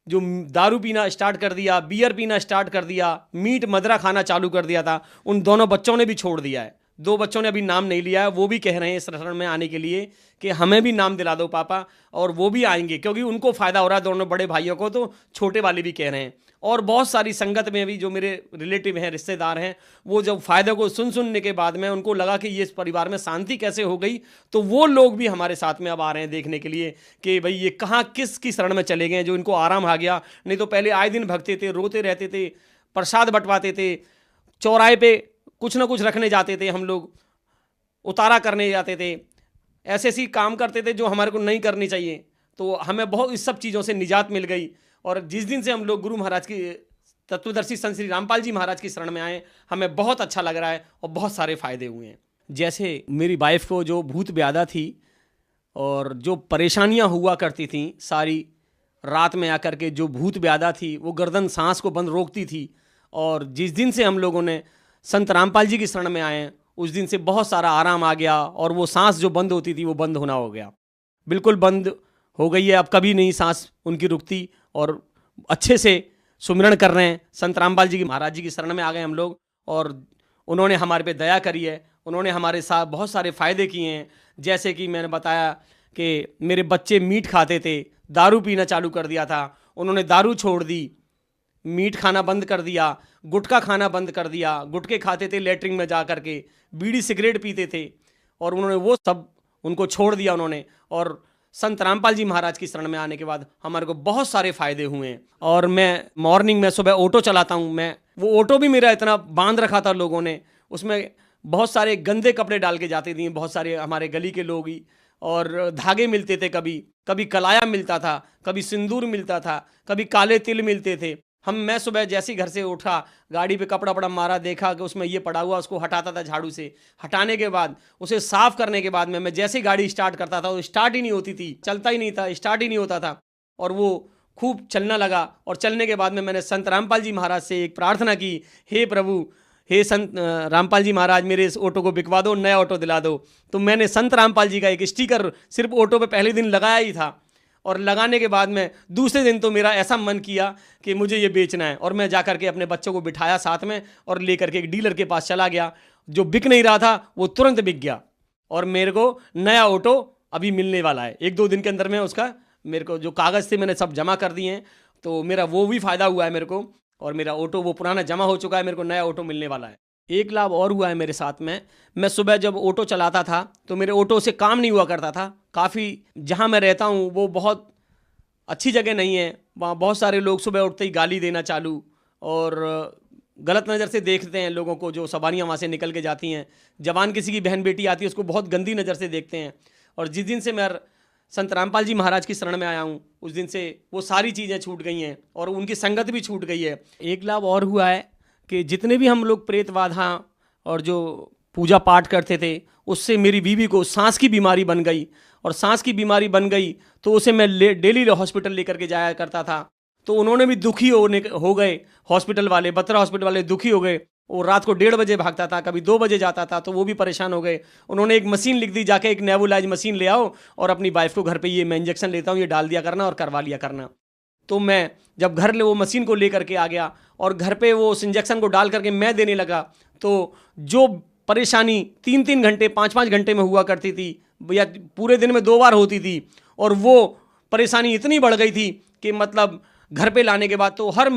Speaker 7: जो दारू पीना स्टार्ट कर दिया, बियर पीना स्टार्ट कर दिया, मीट मदरा खाना चालू कर दिया था, उन दोनों बच्चों ने भी छोड़ दिया है। 2 बच्चों ने अभी नाम नहीं लिया है, वो भी कह रहे हैं इस शरण में आने के लिए कि हमें भी नाम दिला दो पापा, और वो भी आएंगे क्योंकि उनको फ़ायदा हो रहा है। दोनों बड़े भाइयों को तो छोटे वाले भी कह रहे हैं। और बहुत सारी संगत में भी जो मेरे रिलेटिव हैं, रिश्तेदार हैं, वो जब फ़ायदे को सुनने के बाद में उनको लगा कि ये इस परिवार में शांति कैसे हो गई, तो वो लोग भी हमारे साथ में अब आ रहे हैं देखने के लिए कि भाई ये कहाँ किसकी शरण में चले गए जो इनको आराम आ गया। नहीं तो पहले आए दिन भगते थे, रोते रहते थे, प्रसाद बंटवाते थे, चौराहे पे कुछ ना कुछ रखने जाते थे, हम लोग उतारा करने जाते थे, ऐसे ऐसी काम करते थे जो हमारे को नहीं करनी चाहिए। तो हमें बहुत इस सब चीज़ों से निजात मिल गई। और जिस दिन से हम लोग गुरु महाराज की तत्वदर्शी संत श्री रामपाल जी महाराज की शरण में आए, हमें बहुत अच्छा लग रहा है और बहुत सारे फायदे हुए हैं। जैसे मेरी वाइफ को जो भूत व्याधा थी और जो परेशानियां हुआ करती थी, सारी रात में आकर के जो भूत व्याधा थी वो गर्दन सांस को बंद रोकती थी। और जिस दिन से हम लोगों ने संत रामपाल जी की शरण में आए उस दिन से बहुत सारा आराम आ गया और वो सांस जो बंद होती थी वो बंद होना हो गया, बिल्कुल बंद हो गई है। अब कभी नहीं सांस उनकी रुकती और अच्छे से सुमिरन कर रहे हैं। संत रामपाल जी की महाराज जी की शरण में आ गए हम लोग और उन्होंने हमारे पे दया करी है। उन्होंने हमारे साथ बहुत सारे फ़ायदे किए हैं। जैसे कि मैंने बताया कि मेरे बच्चे मीट खाते थे, दारू पीना चालू कर दिया था, उन्होंने दारू छोड़ दी, मीट खाना बंद कर दिया, गुटखा खाना बंद कर दिया। गुटखे खाते थे लेटरिन में जा कर के, बीड़ी सिगरेट पीते थे और उन्होंने वो सब उनको छोड़ दिया उन्होंने। और संत रामपाल जी महाराज की शरण में आने के बाद हमारे को बहुत सारे फ़ायदे हुए हैं। और मैं मॉर्निंग में सुबह ऑटो चलाता हूँ। मैं वो ऑटो भी मेरा इतना बांध रखा था लोगों ने, उसमें बहुत सारे गंदे कपड़े डाल के जाते थे बहुत सारे हमारे गली के लोग ही, और धागे मिलते थे, कभी कभी कलाया मिलता था, कभी सिंदूर मिलता था, कभी काले तिल मिलते थे। मैं सुबह जैसे ही घर से उठा, गाड़ी पे कपड़ा वपड़ा मारा, देखा कि उसमें ये पड़ा हुआ, उसको हटाता था झाड़ू से। हटाने के बाद उसे साफ करने के बाद में मैं जैसे ही गाड़ी स्टार्ट करता था, वो स्टार्ट ही नहीं होती थी, चलता ही नहीं था, स्टार्ट ही नहीं होता था। और वो खूब चलना लगा। और चलने के बाद में मैंने संत रामपाल जी महाराज से एक प्रार्थना की, हे प्रभु, हे संत रामपाल जी महाराज, मेरे इस ऑटो को बिकवा दो, नया ऑटो दिला दो। तो मैंने संत रामपाल जी का एक स्टिकर सिर्फ ऑटो पे पहले दिन लगाया ही था, और लगाने के बाद में दूसरे दिन तो मेरा ऐसा मन किया कि मुझे ये बेचना है, और मैं जाकर के अपने बच्चों को बिठाया साथ में और लेकर के एक डीलर के पास चला गया। जो बिक नहीं रहा था वो तुरंत बिक गया, और मेरे को नया ऑटो अभी मिलने वाला है। 1-2 दिन के अंदर में उसका मेरे को जो कागज़ थे मैंने सब जमा कर दिए हैं, तो मेरा वो भी फ़ायदा हुआ है मेरे को, और मेरा ऑटो वो पुराना जमा हो चुका है, मेरे को नया ऑटो मिलने वाला है। एक लाभ और हुआ है मेरे साथ में, मैं सुबह जब ऑटो चलाता था तो मेरे ऑटो से काम नहीं हुआ करता था। काफ़ी जहाँ मैं रहता हूँ वो बहुत अच्छी जगह नहीं है, वहाँ बहुत सारे लोग सुबह उठते ही गाली देना चालू और गलत नज़र से देखते हैं लोगों को, जो सवारियाँ वहाँ से निकल के जाती हैं। जवान किसी की बहन बेटी आती है उसको बहुत गंदी नज़र से देखते हैं। और जिस दिन से मैं संत रामपाल जी महाराज की शरण में आया हूँ, उस दिन से वो सारी चीज़ें छूट गई हैं और उनकी संगत भी छूट गई है। एक लाभ और हुआ है कि जितने भी हम लोग प्रेत बाधा और जो पूजा पाठ करते थे, उससे मेरी बीवी को सांस की बीमारी बन गई, और सांस की बीमारी बन गई तो उसे मैं डेली हॉस्पिटल लेकर के जाया करता था। तो उन्होंने भी दुखी हो गए, हॉस्पिटल वाले, बत्रा हॉस्पिटल वाले दुखी हो गए। वो रात को 1:30 बजे भागता था, कभी 2 बजे जाता था, तो वो भी परेशान हो गए। उन्होंने एक मशीन लिख दी, जाके एक नेबुलाइज मशीन ले आओ और अपनी वाइफ को घर पे ये मैं इंजेक्शन लेता हूँ, ये डाल दिया करना और करवा लिया करना। तो मैं जब घर वो मशीन को लेकर के आ गया और घर पे वो उस इंजेक्शन को डाल करके मैं देने लगा, तो जो परेशानी 3-3 घंटे 5-5 घंटे में हुआ करती थी या पूरे दिन में 2 बार होती थी, और वो परेशानी इतनी बढ़ गई थी कि मतलब घर पे लाने के बाद तो हर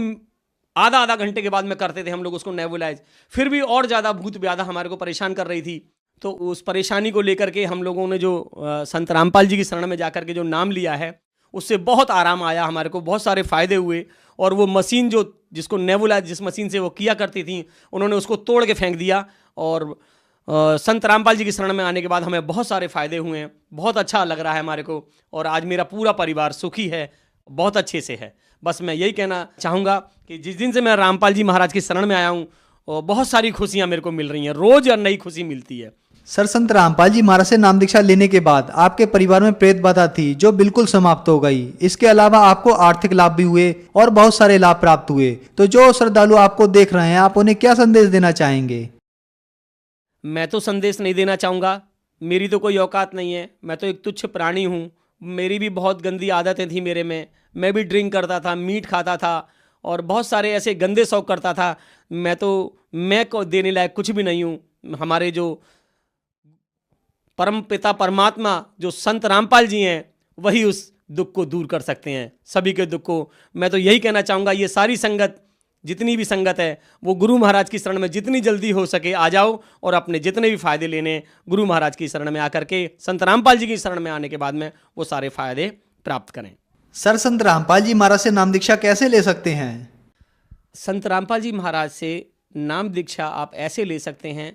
Speaker 7: आधा घंटे के बाद में करते थे हम लोग उसको नेबुलाइज। फिर भी और ज़्यादा भूत व्याधा हमारे को परेशान कर रही थी। तो उस परेशानी को लेकर के हम लोगों ने जो संत रामपाल जी की शरण में जाकर के जो नाम लिया है, उससे बहुत आराम आया, हमारे को बहुत सारे फ़ायदे हुए। और वो मशीन जो जिसको नेबुलाइज जिस मशीन से वो किया करती थी, उन्होंने उसको तोड़ के फेंक दिया। और संत रामपाल जी की शरण में आने के बाद हमें बहुत सारे फ़ायदे हुए हैं, बहुत अच्छा लग रहा है हमारे को, और आज मेरा पूरा परिवार सुखी है, बहुत अच्छे से है। बस मैं यही कहना चाहूँगा कि जिस दिन से मैं रामपाल जी महाराज की शरण में आया हूँ, बहुत सारी खुशियाँ मेरे को मिल रही हैं, रोज़ और नई खुशी मिलती है।
Speaker 3: सर, संत रामपाल जी महाराज से नाम दीक्षा लेने के बाद आपके परिवार में प्रेत बाधा थी जो बिल्कुल समाप्त हो गई। इसके अलावा आपको आर्थिक लाभ भी हुए और बहुत सारे लाभ प्राप्त हुए। तो जो श्रद्धालु आपको देख रहे हैं, आप उन्हें क्या संदेश देना चाहेंगे?
Speaker 7: मैं तो संदेश नहीं देना चाहूँगा, मेरी तो कोई औकात नहीं है, मैं तो एक तुच्छ प्राणी हूँ। मेरी भी बहुत गंदी आदतें थी मेरे में, मैं भी ड्रिंक करता था, मीट खाता था और बहुत सारे ऐसे गंदे शौक करता था। मैं को देने लायक कुछ भी नहीं हूँ। हमारे जो परम पिता परमात्मा जो संत रामपाल जी हैं, वही उस दुख को दूर कर सकते हैं, सभी के दुख को। मैं तो यही कहना चाहूँगा, ये सारी संगत, जितनी भी संगत है, वो गुरु महाराज की शरण में जितनी जल्दी हो सके आ जाओ और अपने जितने भी फ़ायदे लेने गुरु महाराज की शरण में आकर के, संत रामपाल जी की शरण में आने के बाद में वो सारे फ़ायदे प्राप्त करें।
Speaker 3: सर, संत रामपाल जी महाराज से नाम दीक्षा कैसे ले सकते हैं?
Speaker 7: संत रामपाल जी महाराज से नाम दीक्षा आप ऐसे ले सकते हैं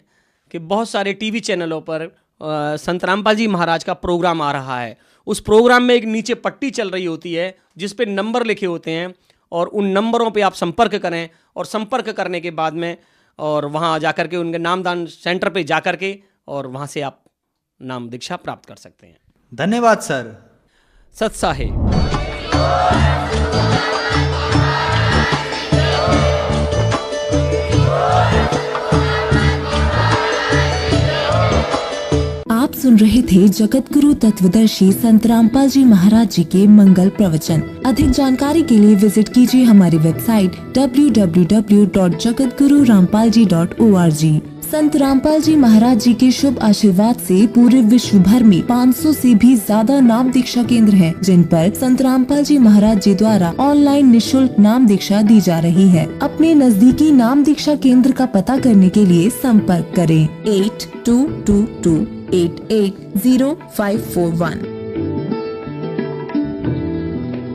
Speaker 7: कि बहुत सारे टीवी चैनलों पर संत रामपाल जी महाराज का प्रोग्राम आ रहा है। उस प्रोग्राम में एक नीचे पट्टी चल रही होती है जिस पे नंबर लिखे होते हैं, और उन नंबरों पे आप संपर्क करें, और संपर्क करने के बाद में और वहाँ जाकर के उनके नामदान सेंटर पे जाकर के और वहाँ से आप नाम दीक्षा प्राप्त कर सकते हैं।
Speaker 3: धन्यवाद सर।
Speaker 7: सत साहेब।
Speaker 8: आप सुन रहे थे जगत गुरु तत्वदर्शी संत रामपाल जी महाराज जी के मंगल प्रवचन। अधिक जानकारी के लिए विजिट कीजिए हमारी वेबसाइट www.jagatgururampalji.org। संत रामपाल जी महाराज जी के शुभ आशीर्वाद से पूरे विश्व भर में 500 से भी ज्यादा नाम दीक्षा केंद्र हैं, जिन पर संत रामपाल जी महाराज जी द्वारा ऑनलाइन निशुल्क नाम दीक्षा दी जा रही है। अपने नजदीकी नाम दीक्षा केंद्र का पता करने के लिए संपर्क करें 8222880541।